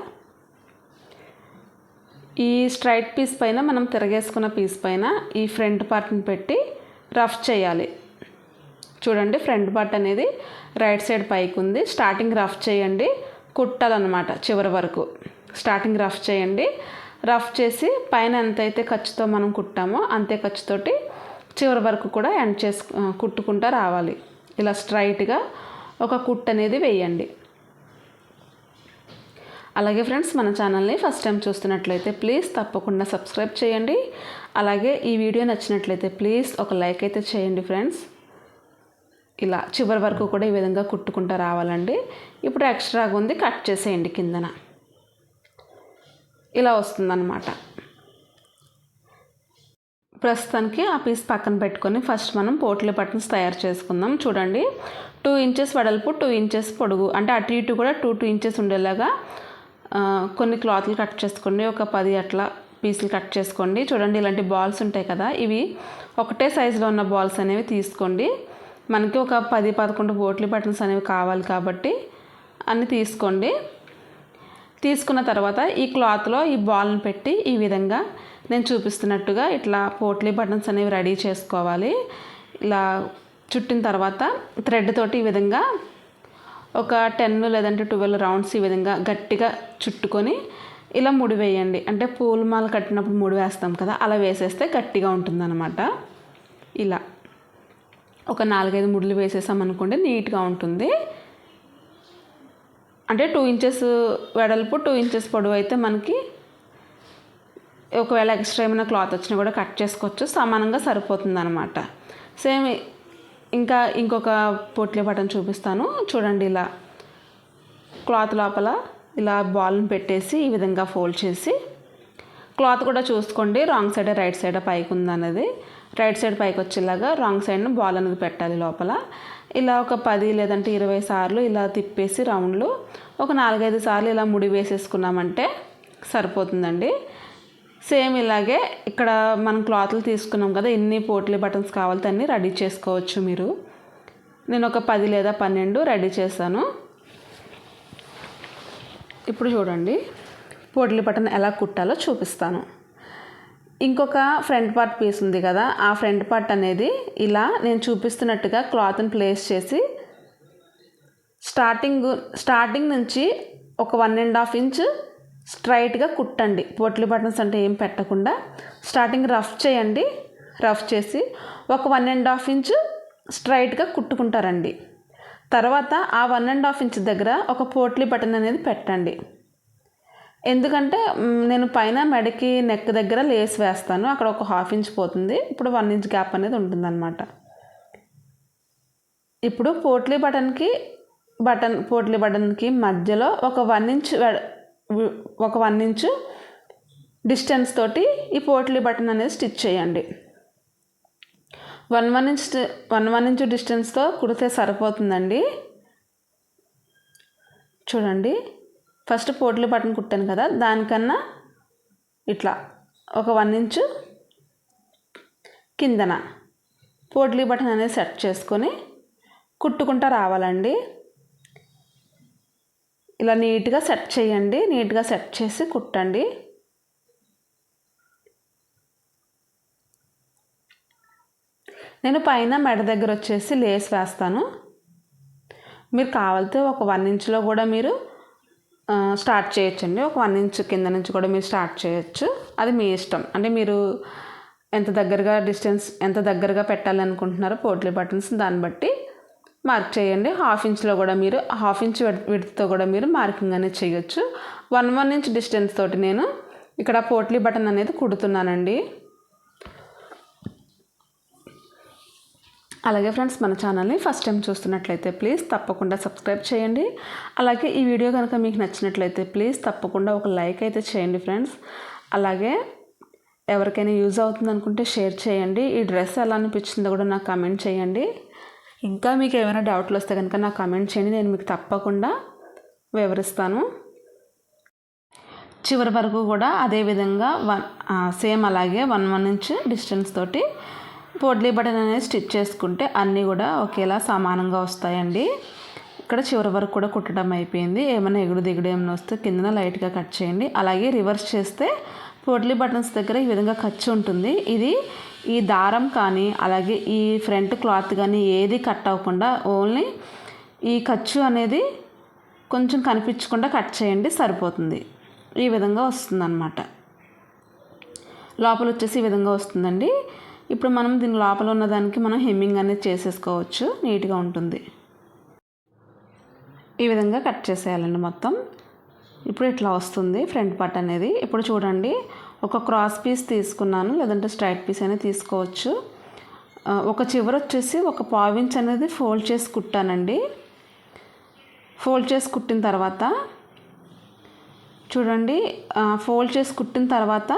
ఈ స్ట్రైట్ పీస్ పైన మనం తిరగేసుకున్న పీస్ పైన ఈ ఫ్రంట్ పార్ట్ని పెట్టి రఫ్ చేయాలి. చూడండి ఫ్రంట్ పార్ట్ అనేది రైట్ సైడ్ పైకి ఉంది. స్టార్టింగ్ రఫ్ చేయండి, కుట్టాలన్నమాట చివరి వరకు. స్టార్టింగ్ రఫ్ చేయండి, రఫ్ చేసి పైన ఎంతైతే ఖర్చుతో మనం కుట్టామో అంతే ఖర్చుతోటి చివరి వరకు కూడా కుట్టుకుంటూ రావాలి. ఇలా స్ట్రైట్గా ఒక కుట్టు అనేది వేయండి. అలాగే ఫ్రెండ్స్, మన ఛానల్ని ఫస్ట్ టైం చూస్తున్నట్లయితే ప్లీజ్ తప్పకుండా సబ్స్క్రైబ్ చేయండి. అలాగే ఈ వీడియో నచ్చినట్లయితే ప్లీజ్ ఒక లైక్ అయితే చేయండి ఫ్రెండ్స్. ఇలా చివరి వరకు కూడా ఈ విధంగా కుట్టుకుంటూ రావాలండి. ఇప్పుడు ఎక్స్ట్రాగా ఉంది కట్ చేసేయండి కిందన. ఇలా వస్తుందన్నమాట. ప్రస్తుతానికి ఆ పీస్ పక్కన పెట్టుకొని ఫస్ట్ మనం పోట్లీ బటన్స్ తయారు చేసుకుందాం. చూడండి 2 ఇంచెస్ వెడల్పు 2 ఇంచెస్ పొడుగు, అంటే అటు ఇటు కూడా 2 ఇంచెస్ ఉండేలాగా కొన్ని క్లాత్లు కట్ చేసుకోండి. ఒక 10 అట్లా పీసులు కట్ చేసుకోండి. చూడండి ఇలాంటి బాల్స్ ఉంటాయి కదా, ఇవి ఒకటే సైజులో ఉన్న బాల్స్ అనేవి తీసుకోండి. మనకి ఒక 10-11 పోట్లీ బటన్స్ అనేవి కావాలి కాబట్టి అన్నీ తీసుకోండి. తీసుకున్న తర్వాత ఈ క్లాత్లో ఈ బాల్ని పెట్టి ఈ విధంగా నేను చూపిస్తున్నట్టుగా ఇట్లా పోట్లీ బటన్స్ అనేవి రెడీ చేసుకోవాలి. ఇలా చుట్టిన తర్వాత థ్రెడ్ తోటి ఈ విధంగా ఒక 10 లేదంటే 12 రౌండ్స్ ఈ విధంగా గట్టిగా చుట్టుకొని ఇలా ముడి వేయండి. అంటే పూలమాల కట్టినప్పుడు ముడి వేస్తాం కదా, అలా వేసేస్తే గట్టిగా ఉంటుందన్నమాట. ఇలా ఒక 4-5 ముడులు వేసేసామనుకోండి నీట్గా ఉంటుంది. అంటే 2 ఇంచెస్ వెడల్పు 2 ఇంచెస్ పొడవు అయితే మనకి ఒకవేళ ఎక్స్ట్రా ఏమైనా క్లాత్ వచ్చినా కూడా కట్ చేసుకోవచ్చు, సమానంగా సరిపోతుంది అనమాట. సేమ్ ఇంకా ఇంకొక పోట్లీ బటన్ చూపిస్తాను చూడండి. ఇలా క్లాత్ లోపల ఇలా బాల్ని పెట్టేసి ఈ విధంగా ఫోల్డ్ చేసి, క్లాత్ కూడా చూసుకోండి రాంగ్ సైడ్ రైట్ సైడ్ పైకి ఉందన్నది. రైట్ సైడ్ పైకి వచ్చేలాగా రాంగ్ సైడ్ను బాల్ అనేది పెట్టాలి లోపల. ఇలా ఒక 10 లేదంటే 20 సార్లు ఇలా తిప్పేసి రౌండ్లు ఒక 4-5 సార్లు ఇలా ముడి వేసేసుకున్నామంటే సరిపోతుందండి. సేమ్ ఇలాగే ఇక్కడ మనం క్లాత్లు తీసుకున్నాం కదా, ఎన్ని పోట్లీ బటన్స్ కావాలితే అన్నీ రెడీ చేసుకోవచ్చు మీరు. నేను ఒక 10 లేదా 12 రెడీ చేశాను. ఇప్పుడు చూడండి పోట్లీ బటన్ ఎలా కుట్టాలో చూపిస్తాను. ఇంకొక ఫ్రంట్ పార్ట్ పీస్ ఉంది కదా, ఆ ఫ్రంట్ పార్ట్ అనేది ఇలా నేను చూపిస్తున్నట్టుగా క్లాత్ని ప్లేస్ చేసి స్టార్టింగ్ నుంచి ఒక 1.5 ఇంచ్ స్ట్రైట్గా కుట్టండి. పోట్లీ బటన్స్ అంటే ఏం పెట్టకుండా స్టార్టింగ్ రఫ్ చేయండి. రఫ్ చేసి ఒక 1.5 ఇంచ్ స్ట్రైట్గా కుట్టుకుంటారండి. తర్వాత ఆ 1.5 ఇంచ్ దగ్గర ఒక పోట్లీ బటన్ అనేది పెట్టండి. ఎందుకంటే నేను పైన మెడకి నెక్ దగ్గర లేస్ వేస్తాను, అక్కడ ఒక 1/2 ఇంచ్ పోతుంది. ఇప్పుడు 1 ఇంచ్ గ్యాప్ అనేది ఉంటుందన్నమాట. ఇప్పుడు పోట్లీ బటన్కి మధ్యలో ఒక 1 ఇంచ్ డిస్టెన్స్ తోటి ఈ పోట్లీ బటన్ అనేది స్టిచ్ చేయండి. 1 ఇంచ్ డిస్టెన్స్తో కుడితే సరిపోతుందండి. చూడండి ఫస్ట్ పోట్లీ బటన్ కుట్టాను కదా, దానికన్నా ఇట్లా ఒక 1 ఇంచ్ కిందన పోట్లీ బటన్ అనేది సెట్ చేసుకొని కుట్టుకుంటూ రావాలండి. ఇలా నీట్గా సెట్ చేయండి. నీట్గా సెట్ చేసి కుట్టండి. నేను పైన మెడ దగ్గర వచ్చేసి లేస్ వేస్తాను. మీరు కావాలితే ఒక 1 ఇంచ్లో కూడా మీరు స్టార్ట్ చేయొచ్చండి. ఒక 1 ఇంచ్ కింద నుంచి కూడా మీరు స్టార్ట్ చేయొచ్చు, అది మీ ఇష్టం. అంటే మీరు ఎంత దగ్గరగా పెట్టాలనుకుంటున్నారో పోట్లీ బటన్స్ దాన్ని బట్టి మార్క్ చేయండి. 1/2 ఇంచ్లో కూడా మీరు 1/2 ఇంచ్ విడ్త్తో కూడా మీరు మార్కింగ్ అనేది చేయొచ్చు. 1 ఇంచ్ డిస్టెన్స్ తోటి నేను ఇక్కడ పోట్లీ బటన్ అనేది కుడుతున్నానండి. అలాగే ఫ్రెండ్స్, మన ఛానల్ని ఫస్ట్ టైం చూస్తున్నట్లయితే ప్లీజ్ తప్పకుండా సబ్స్క్రైబ్ చేయండి. అలాగే ఈ వీడియో కనుక మీకు నచ్చినట్లయితే ప్లీజ్ తప్పకుండా ఒక లైక్ అయితే చేయండి ఫ్రెండ్స్. అలాగే ఎవరికైనా యూజ్ అవుతుంది అనుకుంటే షేర్ చేయండి. ఈ డ్రెస్ ఎలా అనిపించిందో కూడా నాకు కామెంట్ చేయండి. ఇంకా మీకు ఏమైనా డౌట్లు వస్తే కనుక నాకు కామెంట్ చేయండి, నేను మీకు తప్పకుండా వివరిస్తాను. చివరి వరకు కూడా అదేవిధంగా సేమ్ అలాగే 1 ఇంచ్ డిస్టెన్స్ తోటి పోట్లీ బటన్ అనేది స్టిచ్ చేసుకుంటే అన్నీ కూడా ఒకేలా సమానంగా వస్తాయండి. ఇక్కడ చివరి వరకు కూడా కుట్టడం అయిపోయింది. ఏమైనా ఎగుడు దిగుడు ఏమైనా వస్తే కిందన లైట్గా కట్ చేయండి. అలాగే రివర్స్ చేస్తే పోట్లీ బటన్స్ దగ్గర ఈ విధంగా ఖర్చు ఉంటుంది. ఇది ఈ దారం కానీ అలాగే ఈ ఫ్రంట్ క్లాత్ కానీ ఏది కట్ అవ్వకుండా ఓన్లీ ఈ ఖర్చు అనేది కొంచెం కనిపించకుండా కట్ చేయండి, సరిపోతుంది. ఈ విధంగా వస్తుందన్నమాట. లోపల వచ్చేసి ఈ విధంగా వస్తుందండి. ఇప్పుడు మనం దీని లోపల ఉన్నదానికి మనం హెమ్మింగ్ అనేది చేసేసుకోవచ్చు, నీట్గా ఉంటుంది. ఈ విధంగా కట్ చేసేయాలండి మొత్తం. ఇప్పుడు ఇట్లా వస్తుంది ఫ్రంట్ పార్ట్ అనేది. ఇప్పుడు చూడండి ఒక క్రాస్ పీస్ తీసుకున్నాను, లేదంటే స్ట్రైట్ పీస్ అనేది తీసుకోవచ్చు. ఒక చివర వచ్చేసి ఒక 1/4 ఇంచ్ అనేది ఫోల్డ్ చేసి కుట్టానండి. ఫోల్డ్ చేసి కుట్టిన తర్వాత చూడండి, ఫోల్డ్ చేసి కుట్టిన తర్వాత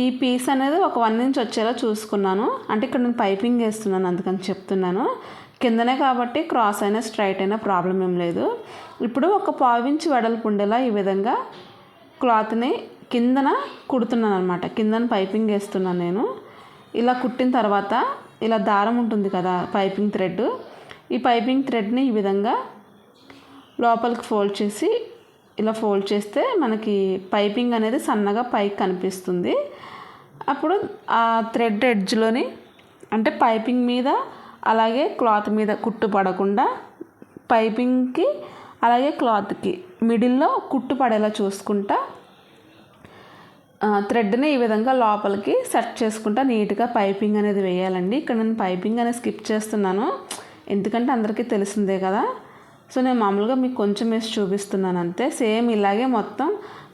ఈ పీస్ అనేది ఒక 1 ఇంచ్ వచ్చేలా చూసుకున్నాను. అంటే ఇక్కడ నేను పైపింగ్ వేస్తున్నాను అందుకని చెప్తున్నాను. కిందనే కాబట్టి క్రాస్ అయినా స్ట్రైట్ అయినా ప్రాబ్లం ఏం లేదు. ఇప్పుడు ఒక 1/4 ఇంచ్ వెడల్పు ఉండేలా ఈ విధంగా క్లాత్ని కిందన కుడుతున్నాను అనమాట. కిందన పైపింగ్ వేస్తున్నాను నేను. ఇలా కుట్టిన తర్వాత ఇలా దారం ఉంటుంది కదా పైపింగ్ థ్రెడ్, ఈ పైపింగ్ థ్రెడ్ని ఈ విధంగా లోపలికి ఫోల్డ్ చేసి ఇలా ఫోల్డ్ చేస్తే మనకి పైపింగ్ అనేది సన్నగా పైకి కనిపిస్తుంది. అప్పుడు ఆ థ్రెడ్ ఎడ్జ్లోని అంటే పైపింగ్ మీద అలాగే క్లాత్ మీద కుట్టు పడకుండా పైపింగ్కి అలాగే క్లాత్కి మిడిల్లో కుట్టు పడేలా చూసుకుంటా థ్రెడ్ని ఈ విధంగా లోపలికి సెట్ చేసుకుంటా నీట్గా పైపింగ్ అనేది వేయాలండి. ఇక్కడ నేను పైపింగ్ అనేది స్కిప్ చేస్తున్నాను, ఎందుకంటే అందరికీ తెలిసిందే కదా. సో నేను మామూలుగా మీకు కొంచెం వేసి చూపిస్తున్నాను అంతే. సేమ్ ఇలాగే మొత్తం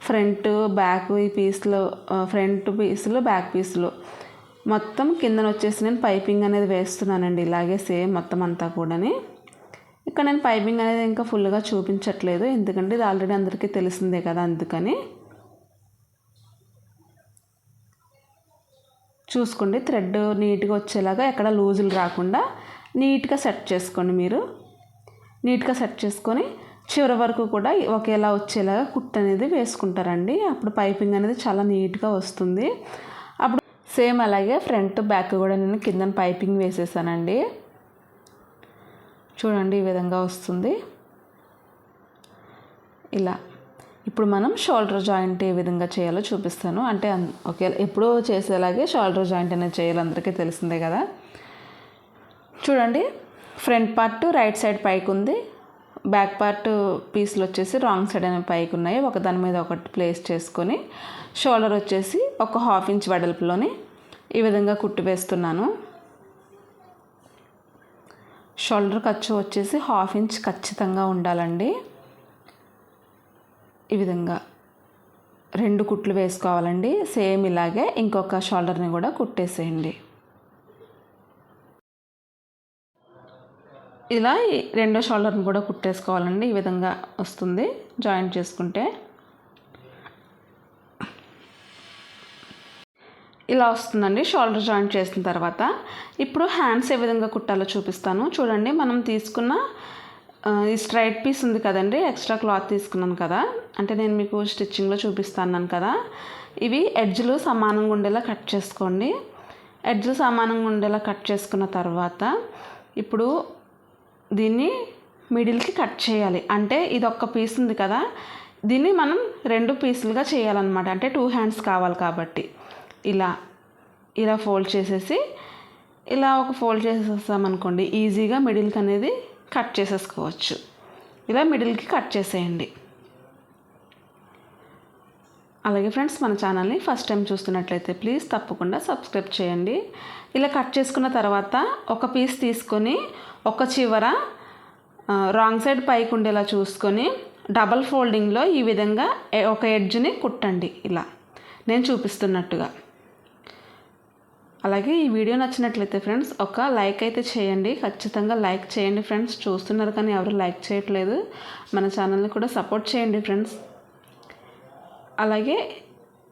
ఫ్రంట్ బ్యాక్ ఈ పీస్లో ఫ్రంట్ పీసులు బ్యాక్ పీసులు మొత్తం కిందన వచ్చేసి నేను పైపింగ్ అనేది వేస్తున్నానండి. ఇలాగే సేమ్ మొత్తం అంతా కూడాని. ఇక్కడ నేను పైపింగ్ అనేది ఇంకా ఫుల్గా చూపించట్లేదు, ఎందుకంటే ఇది ఆల్రెడీ అందరికీ తెలిసిందే కదా, అందుకని. చూసుకోండి, థ్రెడ్ నీట్గా వచ్చేలాగా ఎక్కడ లూజులు రాకుండా నీట్గా సెట్ చేసుకోండి. మీరు నీట్గా సెట్ చేసుకొని చివరి వరకు కూడా ఒకేలా వచ్చేలాగా కుట్టు అనేది వేసుకుంటారండి. అప్పుడు పైపింగ్ అనేది చాలా నీట్గా వస్తుంది. అప్పుడు సేమ్ అలాగే ఫ్రంట్ బ్యాక్ కూడా నేను కింద పైపింగ్ వేసేసానండి. చూడండి, ఈ విధంగా వస్తుంది. ఇలా ఇప్పుడు మనం షోల్డర్ జాయింట్ ఏ విధంగా చేయాలో చూపిస్తాను. అంటే ఓకే, ఎప్పుడూ చేసేలాగే షోల్డర్ జాయింట్ అనేది చేయాలి, అందరికీ తెలిసిందే కదా. చూడండి, ఫ్రంట్ పార్ట్ రైట్ సైడ్ పైకి ఉంది, బ్యాక్ పార్ట్ పీసులు వచ్చేసి రాంగ్ సైడ్ అనేవి పైకి ఉన్నాయి. ఒక దాని మీద ఒకటి ప్లేస్ చేసుకొని షోల్డర్ వచ్చేసి ఒక 1/2 ఇంచ్ వెడల్పులోని ఈ విధంగా కుట్టు వేస్తున్నాను. షోల్డర్ ఖర్చు వచ్చేసి 1/2 ఇంచ్ ఖచ్చితంగా ఉండాలండి. ఈ విధంగా 2 కుట్లు వేసుకోవాలండి. సేమ్ ఇలాగే ఇంకొక షోల్డర్ని కూడా కుట్టేసేయండి. ఇలా రెండో షోల్డర్ని కూడా కుట్టేసుకోవాలండి. ఈ విధంగా వస్తుంది జాయింట్ చేసుకుంటే. ఇలా వస్తుందండి షోల్డర్ జాయింట్ చేసిన తర్వాత. ఇప్పుడు హ్యాండ్స్ ఏ విధంగా కుట్టాలో చూపిస్తాను. చూడండి, మనం తీసుకున్న ఈ స్ట్రైట్ పీస్ ఉంది కదండి, ఎక్స్ట్రా క్లాత్ తీసుకున్నాను కదా, అంటే నేను మీకు స్టిచ్చింగ్లో చూపిస్తాను కదా. ఇవి ఎడ్జ్లు సమానంగా ఉండేలా కట్ చేసుకోండి. ఎడ్జ్లు సమానంగా ఉండేలా కట్ చేసుకున్న తర్వాత ఇప్పుడు దీన్ని మిడిల్కి కట్ చేయాలి. అంటే ఇది ఒక్క పీస్ ఉంది కదా, దీన్ని మనం 2 పీసులుగా చేయాలన్నమాట. అంటే 2 హ్యాండ్స్ కావాలి కాబట్టి ఇలా ఫోల్డ్ చేసేసి ఇలా ఒక ఫోల్డ్ చేసేస్తామనుకోండి, ఈజీగా మిడిల్కి అనేది కట్ చేసేసుకోవచ్చు. ఇలా మిడిల్కి కట్ చేసేయండి. అలాగే ఫ్రెండ్స్, మన ఛానల్ని ఫస్ట్ టైం చూస్తున్నట్లయితే ప్లీజ్ తప్పకుండా సబ్స్క్రైబ్ చేయండి. ఇలా కట్ చేసుకున్న తర్వాత ఒక పీస్ తీసుకొని ఒక చివర రాంగ్ సైడ్ పైకి ఉండేలా చూసుకొని డబల్ ఫోల్డింగ్లో ఈ విధంగా ఒక ఎడ్జ్ని కుట్టండి, ఇలా నేను చూపిస్తున్నట్టుగా. అలాగే ఈ వీడియో నచ్చినట్లయితే ఫ్రెండ్స్ ఒక లైక్ అయితే చేయండి, ఖచ్చితంగా లైక్ చేయండి ఫ్రెండ్స్. చూస్తున్నారు కానీ ఎవరు లైక్ చేయట్లేదు. మన ఛానల్ని కూడా సపోర్ట్ చేయండి ఫ్రెండ్స్. అలాగే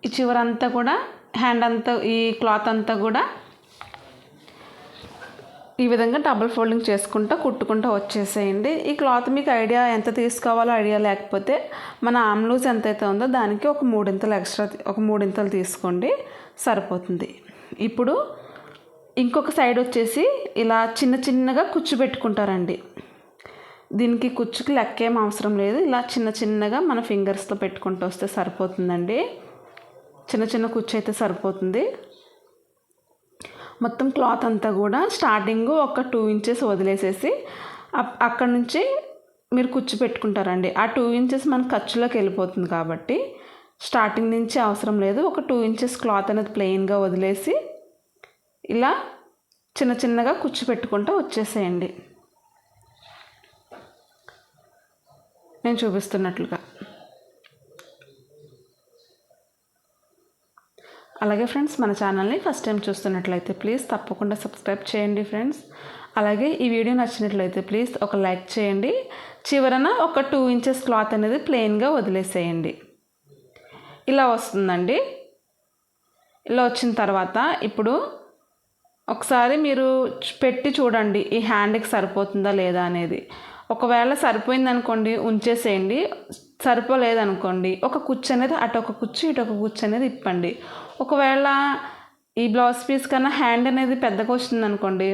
ఈ చివరంతా కూడా హ్యాండ్ అంతా ఈ క్లాత్ అంతా కూడా ఈ విధంగా డబుల్ ఫోల్డింగ్ చేసుకుంటూ కుట్టుకుంటూ వచ్చేసేయండి. ఈ క్లాత్ మీకు ఐడియా ఎంత తీసుకోవాలో ఐడియా లేకపోతే మన ఆర్మ్ లూజ్ ఎంతైతే ఉందో దానికి ఒక 3 ఇంతలు ఎక్స్ట్రా, ఒక 3 ఇంతలు తీసుకోండి, సరిపోతుంది. ఇప్పుడు ఇంకొక సైడ్ వచ్చేసి ఇలా చిన్న చిన్నగా కుచ్చు పెట్టుకుంటారండి. దీనికి కుచ్చుకి లెక్కేం అవసరం లేదు, ఇలా చిన్న చిన్నగా మన ఫింగర్స్తో పెట్టుకుంటూ వస్తే సరిపోతుందండి. చిన్న చిన్న కుచ్చు అయితే సరిపోతుంది. మొత్తం క్లాత్ అంతా కూడా స్టార్టింగ్ ఒక 2 ఇంచెస్ వదిలేసేసి అక్కడ నుంచి మీరు కుచ్చు పెట్టుకుంటారండి. ఆ 2 ఇంచెస్ మన ఖర్చులోకి వెళ్ళిపోతుంది కాబట్టి స్టార్టింగ్ నుంచి అవసరం లేదు. ఒక 2 ఇంచెస్ క్లాత్ అనేది ప్లెయిన్గా వదిలేసి ఇలా చిన్న చిన్నగా కుచ్చు పెట్టుకుంటూ వచ్చేసేయండి, నేను చూపిస్తున్నట్లుగా. అలాగే ఫ్రెండ్స్, మన ఛానల్ని ఫస్ట్ టైం చూస్తున్నట్లయితే ప్లీజ్ తప్పకుండా సబ్స్క్రైబ్ చేయండి ఫ్రెండ్స్. అలాగే ఈ వీడియో నచ్చినట్లయితే ప్లీజ్ ఒక లైక్ చేయండి. చివరన ఒక 2 ఇంచెస్ క్లాత్ అనేది ప్లెయిన్గా వదిలేసేయండి. ఇలా వస్తుందండి. ఇలా వచ్చిన తర్వాత ఇప్పుడు ఒకసారి మీరు పెట్టి చూడండి ఈ హ్యాండ్కి సరిపోతుందా లేదా అనేది. ఒకవేళ సరిపోయిందనుకోండి ఉంచేసేయండి, సరిపోలేదనుకోండి ఒక కుచ్చు అనేది అటొక కుచ్చు ఇటొక కుచ్చు అనేది ఇప్పండి. ఒకవేళ ఈ బ్లౌజ్ పీస్ కన్నా హ్యాండ్ అనేది పెద్దగా వచ్చిందనుకోండి,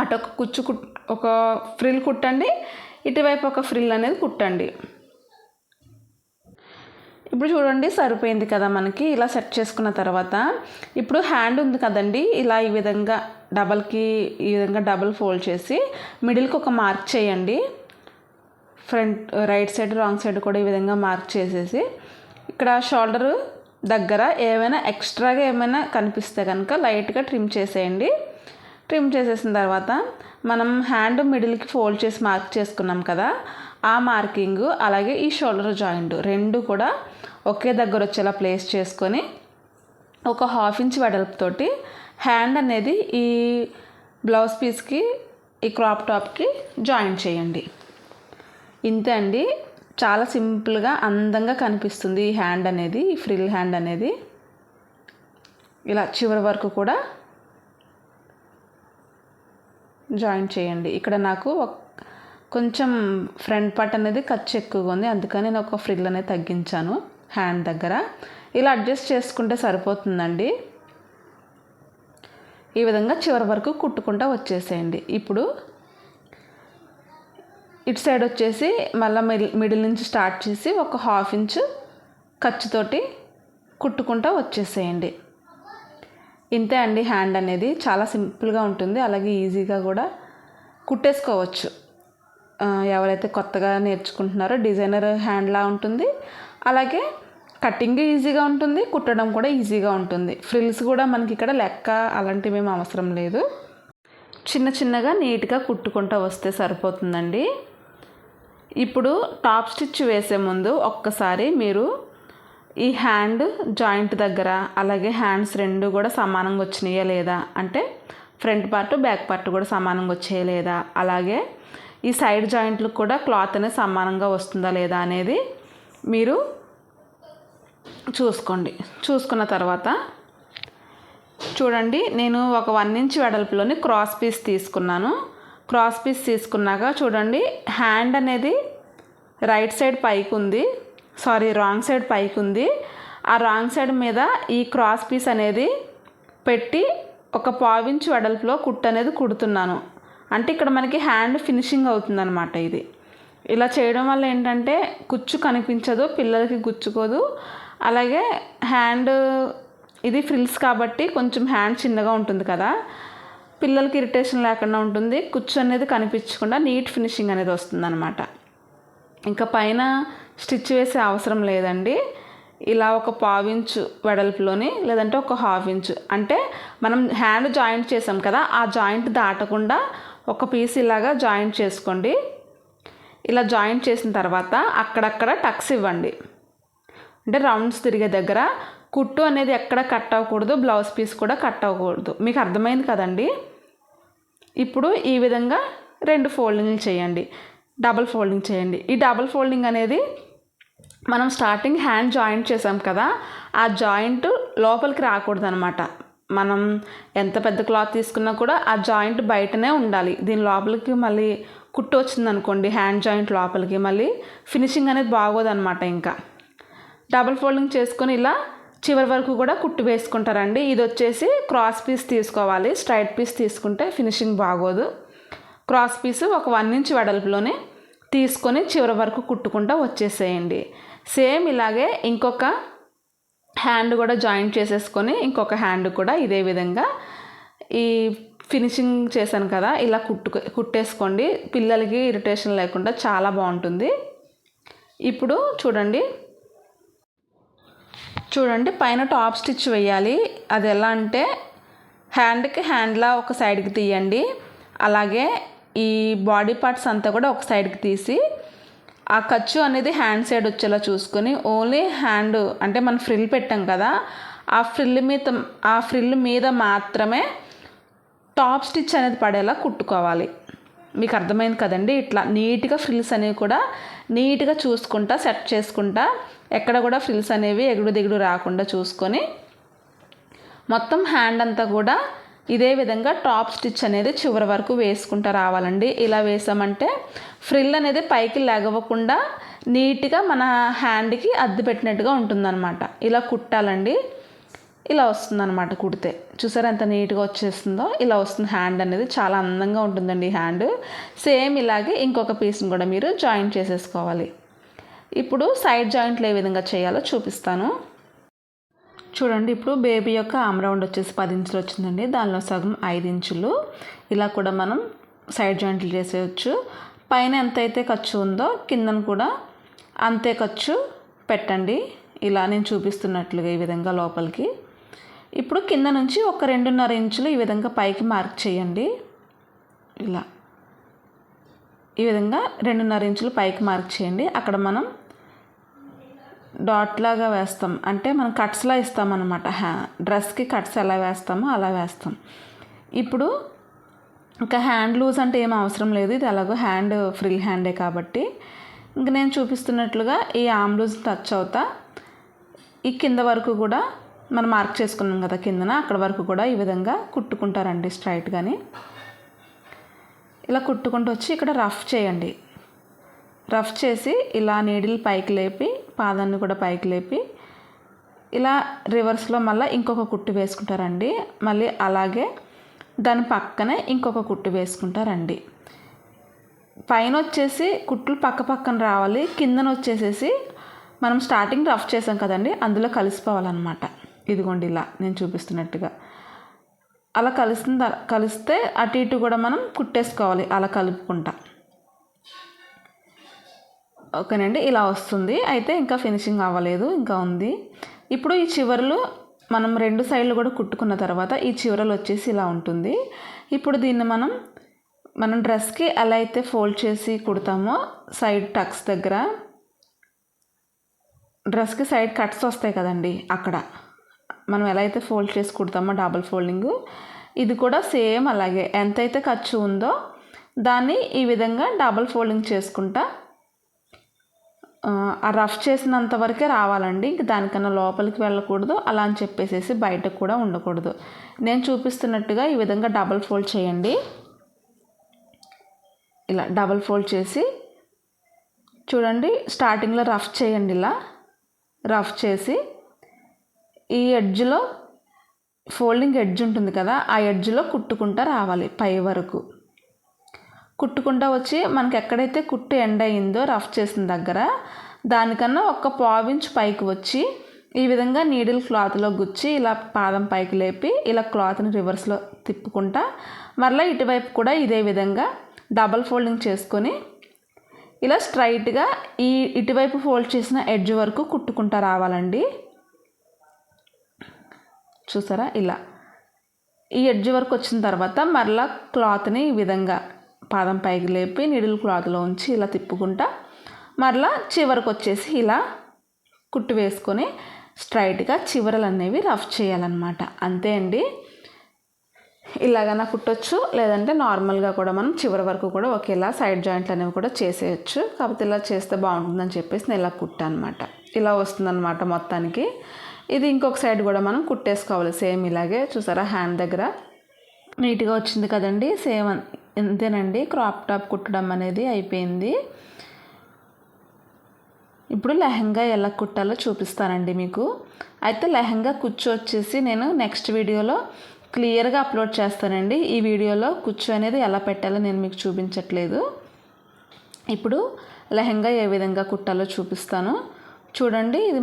అటొక కుచ్చు ఒక ఫ్రిల్ కుట్టండి, ఇటువైపు ఒక ఫ్రిల్ అనేది కుట్టండి. ఇప్పుడు చూడండి సరిపోయింది కదా మనకి. ఇలా సెట్ చేసుకున్న తర్వాత ఇప్పుడు హ్యాండ్ ఉంది కదండి, ఇలా ఈ విధంగా ఈ విధంగా డబల్ ఫోల్డ్ చేసి మిడిల్కి ఒక మార్క్ చేయండి. Front right side wrong side కూడా ఈ విధంగా మార్క్ చేసేసి ఇక్కడ షోల్డర్ దగ్గర ఏమైనా ఎక్స్ట్రాగా ఏమైనా కనిపిస్తే కనుక లైట్గా ట్రిమ్ చేసేయండి. ట్రిమ్ చేసేసిన తర్వాత మనం హ్యాండ్ మిడిల్కి ఫోల్డ్ చేసి మార్క్ చేసుకున్నాం కదా, ఆ మార్కింగ్ అలాగే ఈ షోల్డర్ జాయింట్ 2 కూడా ఒకే దగ్గర వచ్చేలా ప్లేస్ చేసుకొని ఒక 1/2 ఇంచ్ వెడల్పుతోటి హ్యాండ్ అనేది ఈ బ్లౌజ్ పీస్కి ఈ క్రాప్ టాప్కి జాయిన్ చేయండి. ఇంతే అండి, చాలా సింపుల్గా అందంగా కనిపిస్తుంది ఈ హ్యాండ్ అనేది, ఈ ఫ్రిల్ హ్యాండ్ అనేది. ఇలా చివరి వరకు కూడా జాయిన్ చేయండి. ఇక్కడ నాకు కొంచెం ఫ్రంట్ పార్ట్ అనేది ఖర్చు ఎక్కువగా ఉంది, అందుకని నేను ఒక ఫ్రిల్ అనేది తగ్గించాను హ్యాండ్ దగ్గర. ఇలా అడ్జస్ట్ చేసుకుంటే సరిపోతుందండి. ఈ విధంగా చివరి వరకు కుట్టుకుంటూ వచ్చేసేయండి. ఇప్పుడు ఇటు సైడ్ వచ్చేసి మళ్ళీ మిడిల్ నుంచి స్టార్ట్ చేసి ఒక 1/2 ఇంచ్ ఖర్చుతోటి కుట్టుకుంటూ వచ్చేసేయండి. ఇంతే అండి, హ్యాండ్ అనేది చాలా సింపుల్గా ఉంటుంది, అలాగే ఈజీగా కూడా కుట్టేసుకోవచ్చు. ఎవరైతే కొత్తగా నేర్చుకుంటున్నారో డిజైనర్ హ్యాండ్లా ఉంటుంది, అలాగే కటింగ్ ఈజీగా ఉంటుంది, కుట్టడం కూడా ఈజీగా ఉంటుంది. ఫ్రిల్స్ కూడా మనకి ఇక్కడ లెక్క అలాంటివి ఏమి అవసరం లేదు. చిన్న చిన్నగా నీట్గా కుట్టుకుంటూ వస్తే సరిపోతుందండి. ఇప్పుడు టాప్ స్టిచ్ వేసే ముందు ఒక్కసారి మీరు ఈ హ్యాండ్ జాయింట్ దగ్గర అలాగే హ్యాండ్స్ రెండు కూడా సమానంగా వచ్చినాయా లేదా, అంటే ఫ్రంట్ పార్ట్ బ్యాక్ పార్ట్ కూడా సమానంగా వచ్చాయా లేదా, అలాగే ఈ సైడ్ జాయింట్లు కూడా క్లాత్ అనేది సమానంగా వస్తుందా లేదా అనేది మీరు చూసుకోండి. చూసుకున్న తర్వాత చూడండి, నేను ఒక 1 ఇంచ్ వెడల్పులోని క్రాస్ పీస్ తీసుకున్నాను. క్రాస్ పీస్ తీసుకున్నాక చూడండి, హ్యాండ్ అనేది రైట్ సైడ్ పైకి ఉంది, రాంగ్ సైడ్ పైకి ఉంది. ఆ రాంగ్ సైడ్ మీద ఈ క్రాస్ పీస్ అనేది పెట్టి ఒక 1/4 ఇంచ్ వెడల్పులో కుట్టు అనేది కుడుతున్నాను. అంటే ఇక్కడ మనకి హ్యాండ్ ఫినిషింగ్ అవుతుందన్నమాట. ఇది ఇలా చేయడం వల్ల ఏంటంటే కుచ్చు కనిపించదు, పిల్లలకి గుచ్చుకోదు, అలాగే హ్యాండ్ ఇది ఫ్రిల్స్ కాబట్టి కొంచెం హ్యాండ్ చిన్నగా ఉంటుంది కదా, పిల్లలకి ఇరిటేషన్ లేకుండా ఉంటుంది, కుచ్చు అనేది కనిపించకుండా నీట్ ఫినిషింగ్ అనేది వస్తుందన్నమాట. ఇంకా పైన స్టిచ్ వేసే అవసరం లేదండి. ఇలా ఒక 1/4 ఇంచు వెడల్పులోని లేదంటే ఒక 1/2 ఇంచు, అంటే మనం హ్యాండ్ జాయింట్ చేసాం కదా, ఆ జాయింట్ దాటకుండా ఒక పీస్ ఇలాగా జాయింట్ చేసుకోండి. ఇలా జాయింట్ చేసిన తర్వాత అక్కడక్కడ టక్స్ ఇవ్వండి, అంటే రౌండ్స్ తిరిగే దగ్గర. కుట్టు అనేది ఎక్కడ కట్ అవ్వకూడదు, బ్లౌజ్ పీస్ కూడా కట్ అవ్వకూడదు. మీకు అర్థమైంది కదండి. ఇప్పుడు ఈ విధంగా 2 ఫోల్డింగ్లు చేయండి, డబుల్ ఫోల్డింగ్ చేయండి. ఈ డబుల్ ఫోల్డింగ్ అనేది మనం స్టార్టింగ్ హ్యాండ్ జాయింట్ చేసాం కదా, ఆ జాయింట్ లోపలికి రాకూడదు అనమాట. మనం ఎంత పెద్ద క్లాత్ తీసుకున్నా కూడా ఆ జాయింట్ బయటనే ఉండాలి. దీని లోపలికి మళ్ళీ కుట్టు వచ్చింది అనుకోండి, హ్యాండ్ జాయింట్ లోపలికి మళ్ళీ ఫినిషింగ్ అనేది బాగోదన్నమాట. ఇంకా డబుల్ ఫోల్డింగ్ చేసుకొని ఇలా చివరి వరకు కూడా కుట్టు వేసుకుంటారండి. ఇది వచ్చేసి క్రాస్ పీస్ తీసుకోవాలి, స్ట్రైట్ పీస్ తీసుకుంటే ఫినిషింగ్ బాగోదు. క్రాస్ పీస్ ఒక 1 ఇంచ్ వెడల్పులోనే తీసుకొని చివరి వరకు కుట్టుకుంటూ వచ్చేసేయండి. సేమ్ ఇలాగే ఇంకొక హ్యాండ్ కూడా జాయింట్ చేసేసుకొని ఇంకొక హ్యాండ్ కూడా ఇదే విధంగా ఈ ఫినిషింగ్ చేశాను కదా ఇలా కుట్టేసుకోండి. పిల్లలకి ఇరిటేషన్ లేకుండా చాలా బాగుంటుంది. ఇప్పుడు చూడండి పైన టాప్ స్టిచ్ వేయాలి. అది ఎలా అంటే హ్యాండ్కి హ్యాండ్లా ఒక సైడ్కి తీయండి, అలాగే ఈ బాడీ పార్ట్స్ అంతా కూడా ఒక సైడ్కి తీసి ఆ ఖర్చు అనేది హ్యాండ్ సైడ్ వచ్చేలా చూసుకొని ఓన్లీ హ్యాండ్ అంటే మనం ఫ్రిల్ పెట్టాం కదా, ఆ ఫ్రిల్ మీద మాత్రమే టాప్ స్టిచ్ అనేది పడేలా కుట్టుకోవాలి. మీకు అర్థమైంది కదండి. ఇట్లా నీట్గా ఫ్రిల్స్ అనేవి కూడా నీట్గా చూసుకుంటా సెట్ చేసుకుంటా, ఎక్కడ కూడా ఫ్రిల్స్ అనేవి ఎగుడు దిగుడు రాకుండా చూసుకొని మొత్తం హ్యాండ్ అంతా కూడా ఇదే విధంగా టాప్ స్టిచ్ అనేది చివరి వరకు వేసుకుంటూ రావాలండి. ఇలా వేసామంటే ఫ్రిల్ అనేది పైకి లెగవకుండా నీట్గా మన హ్యాండ్కి అద్దు పెట్టినట్టుగా ఉంటుందన్నమాట. ఇలా కుట్టాలండి. ఇలా వస్తుందన్నమాట కుడితే. చూసారా ఎంత నీట్గా వచ్చేస్తుందో. ఇలా వస్తుంది హ్యాండ్ అనేది, చాలా అందంగా ఉంటుందండి హ్యాండ్. సేమ్ ఇలాగే ఇంకొక పీస్ని కూడా మీరు జాయింట్ చేసేసుకోవాలి. ఇప్పుడు సైడ్ జాయింట్లు ఏ విధంగా చేయాలో చూపిస్తాను. చూడండి, ఇప్పుడు బేబీ యొక్క ఆమ్ రౌండ్ వచ్చేసి 10 ఇంచులు వచ్చిందండి. దానిలో సగం 5 ఇంచులు ఇలా కూడా మనం సైడ్ జాయింట్లు చేసేయచ్చు. పైన ఎంతైతే ఖర్చు ఉందో కిందను కూడా అంతే ఖర్చు పెట్టండి. ఇలా నేను చూపిస్తున్నట్లుగా ఈ విధంగా లోపలికి. ఇప్పుడు కింద నుంచి ఒక 2.5 ఇంచులు ఈ విధంగా పైకి మార్క్ చేయండి. ఇలా ఈ విధంగా 2.5 ఇంచులు పైకి మార్క్ చేయండి. అక్కడ మనం డాట్ లాగా వేస్తాం, అంటే మనం కట్స్లా ఇస్తామన్నమాట. డ్రెస్కి కట్స్ ఎలా వేస్తామో అలా వేస్తాం. ఇప్పుడు ఇంకా హ్యాండ్ లూజ్ అంటే ఏం అవసరం లేదు, ఇది ఎలాగో హ్యాండ్ ఫ్రీ హ్యాండే కాబట్టి ఇంక నేను చూపిస్తున్నట్లుగా ఈ ఆమ్ లూజ్ టచ్ అవుతా ఈ కింద వరకు కూడా మనం మార్క్ చేసుకున్నాం కదా కిందన, అక్కడ వరకు కూడా ఈ విధంగా కుట్టుకుంటారండి స్ట్రైట్గాని. ఇలా కుట్టుకుంటూ వచ్చి ఇక్కడ రఫ్ చేయండి. రఫ్ చేసి ఇలా నీడిల్ పైకి లేపి పాదాన్ని కూడా పైకి లేపి ఇలా రివర్స్లో మళ్ళీ ఇంకొక కుట్టు వేసుకుంటారండి. మళ్ళీ అలాగే దాని పక్కనే ఇంకొక కుట్టు వేసుకుంటారండి. పైన వచ్చేసి కుట్లు పక్క పక్కన రావాలి, కిందన వచ్చేసేసి మనం స్టార్టింగ్ రఫ్ చేసాం కదండి అందులో కలిసిపోవాలన్నమాట. ఇదిగోండి ఇలా నేను చూపిస్తున్నట్టుగా అలా కలిస్తే అటు ఇటు కూడా మనం కుట్టేసుకోవాలి అలా కలుపుకుంటా. ఓకేనండి, ఇలా వస్తుంది. అయితే ఇంకా ఫినిషింగ్ అవ్వలేదు, ఇంకా ఉంది. ఇప్పుడు ఈ చివరలు మనం 2 సైడ్లు కూడా కుట్టుకున్న తర్వాత ఈ చివరలు వచ్చేసి ఇలా ఉంటుంది. ఇప్పుడు దీన్ని మనం డ్రెస్కి ఎలా అయితే ఫోల్డ్ చేసి కుడతామో సైడ్ టక్స్ దగ్గర డ్రెస్కి సైడ్ కట్స్ వస్తాయి కదండి, అక్కడ మనం ఎలా అయితే ఫోల్డ్ చేసి కుడతామో డబుల్ ఫోల్డింగ్, ఇది కూడా సేమ్ అలాగే ఎంతైతే ఖర్చు ఉందో దాన్ని ఈ విధంగా డబుల్ ఫోల్డింగ్ చేసుకుంటా ఆ రఫ్ చేసినంత వరకే రావాలండి. ఇంక దానికన్నా లోపలికి వెళ్ళకూడదు, అలా అని చెప్పేసి బయటకు కూడా ఉండకూడదు. నేను చూపిస్తున్నట్టుగా ఈ విధంగా డబుల్ ఫోల్డ్ చేయండి. ఇలా డబుల్ ఫోల్డ్ చేసి చూడండి, స్టార్టింగ్లో రఫ్ చేయండి. ఇలా రఫ్ చేసి ఈ ఎడ్జ్లో ఫోల్డింగ్ ఎడ్జ్ ఉంటుంది కదా, ఆ ఎడ్జ్లో కుట్టుకుంటా రావాలి పై వరకు. కుట్టుకుంటా వచ్చి మనకి ఎక్కడైతే కుట్టు ఎండ్ అయిందో రఫ్ చేసిన దగ్గర దానికన్నా ఒక పావించ్ పైకి వచ్చి ఈ విధంగా నీడిల్ క్లాత్లో గుచ్చి ఇలా పాదం పైకి లేపి ఇలా క్లాత్ని రివర్స్లో తిప్పుకుంటా మరలా ఇటువైపు కూడా ఇదే విధంగా డబల్ ఫోల్డింగ్ చేసుకొని ఇలా స్ట్రైట్గా ఈ ఇటువైపు ఫోల్డ్ చేసిన ఎడ్జ్ వరకు కుట్టుకుంటా రావాలండి. చూసారా, ఇలా ఈ ఎడ్జ్ వరకు వచ్చిన తర్వాత మరలా క్లాత్ని ఈ విధంగా పాదం పైకి లేపి నీడిల్ క్లాత్లో ఉంచి ఇలా తిప్పుకుంటా మరలా చివరికి వచ్చేసి ఇలా కుట్టు వేసుకొని స్ట్రైట్గా చివరలు అనేవి రఫ్ చేయాలన్నమాట. అంతే అండి. ఇలాగైనా కుట్టొచ్చు, లేదంటే నార్మల్గా కూడా మనం చివరి వరకు కూడా ఒకేలా సైడ్ జాయింట్లు అనేవి కూడా చేసేయచ్చు. కాకపోతే ఇలా చేస్తే బాగుంటుందని చెప్పేసి నేను ఇలా కుట్టా అనమాట. ఇలా వస్తుందన్నమాట మొత్తానికి. ఇది ఇంకొక సైడ్ కూడా మనం కుట్టేసుకోవాలి సేమ్ ఇలాగే. చూసారా, హ్యాండ్ దగ్గర నీట్గా వచ్చింది కదండి. సేమ్ అంతేనండి, క్రాప్ టాప్ కుట్టడం అనేది అయిపోయింది. ఇప్పుడు లెహంగా ఎలా కుట్టాలో చూపిస్తానండి మీకు. అయితే లెహంగా కుచ్చు వచ్చేసి నేను నెక్స్ట్ వీడియోలో క్లియర్గా అప్లోడ్ చేస్తానండి. ఈ వీడియోలో కుచ్చు అనేది ఎలా పెట్టాలో నేను మీకు చూపించట్లేదు. ఇప్పుడు లెహంగా ఏ విధంగా కుట్టాలో చూపిస్తాను చూడండి. ఇది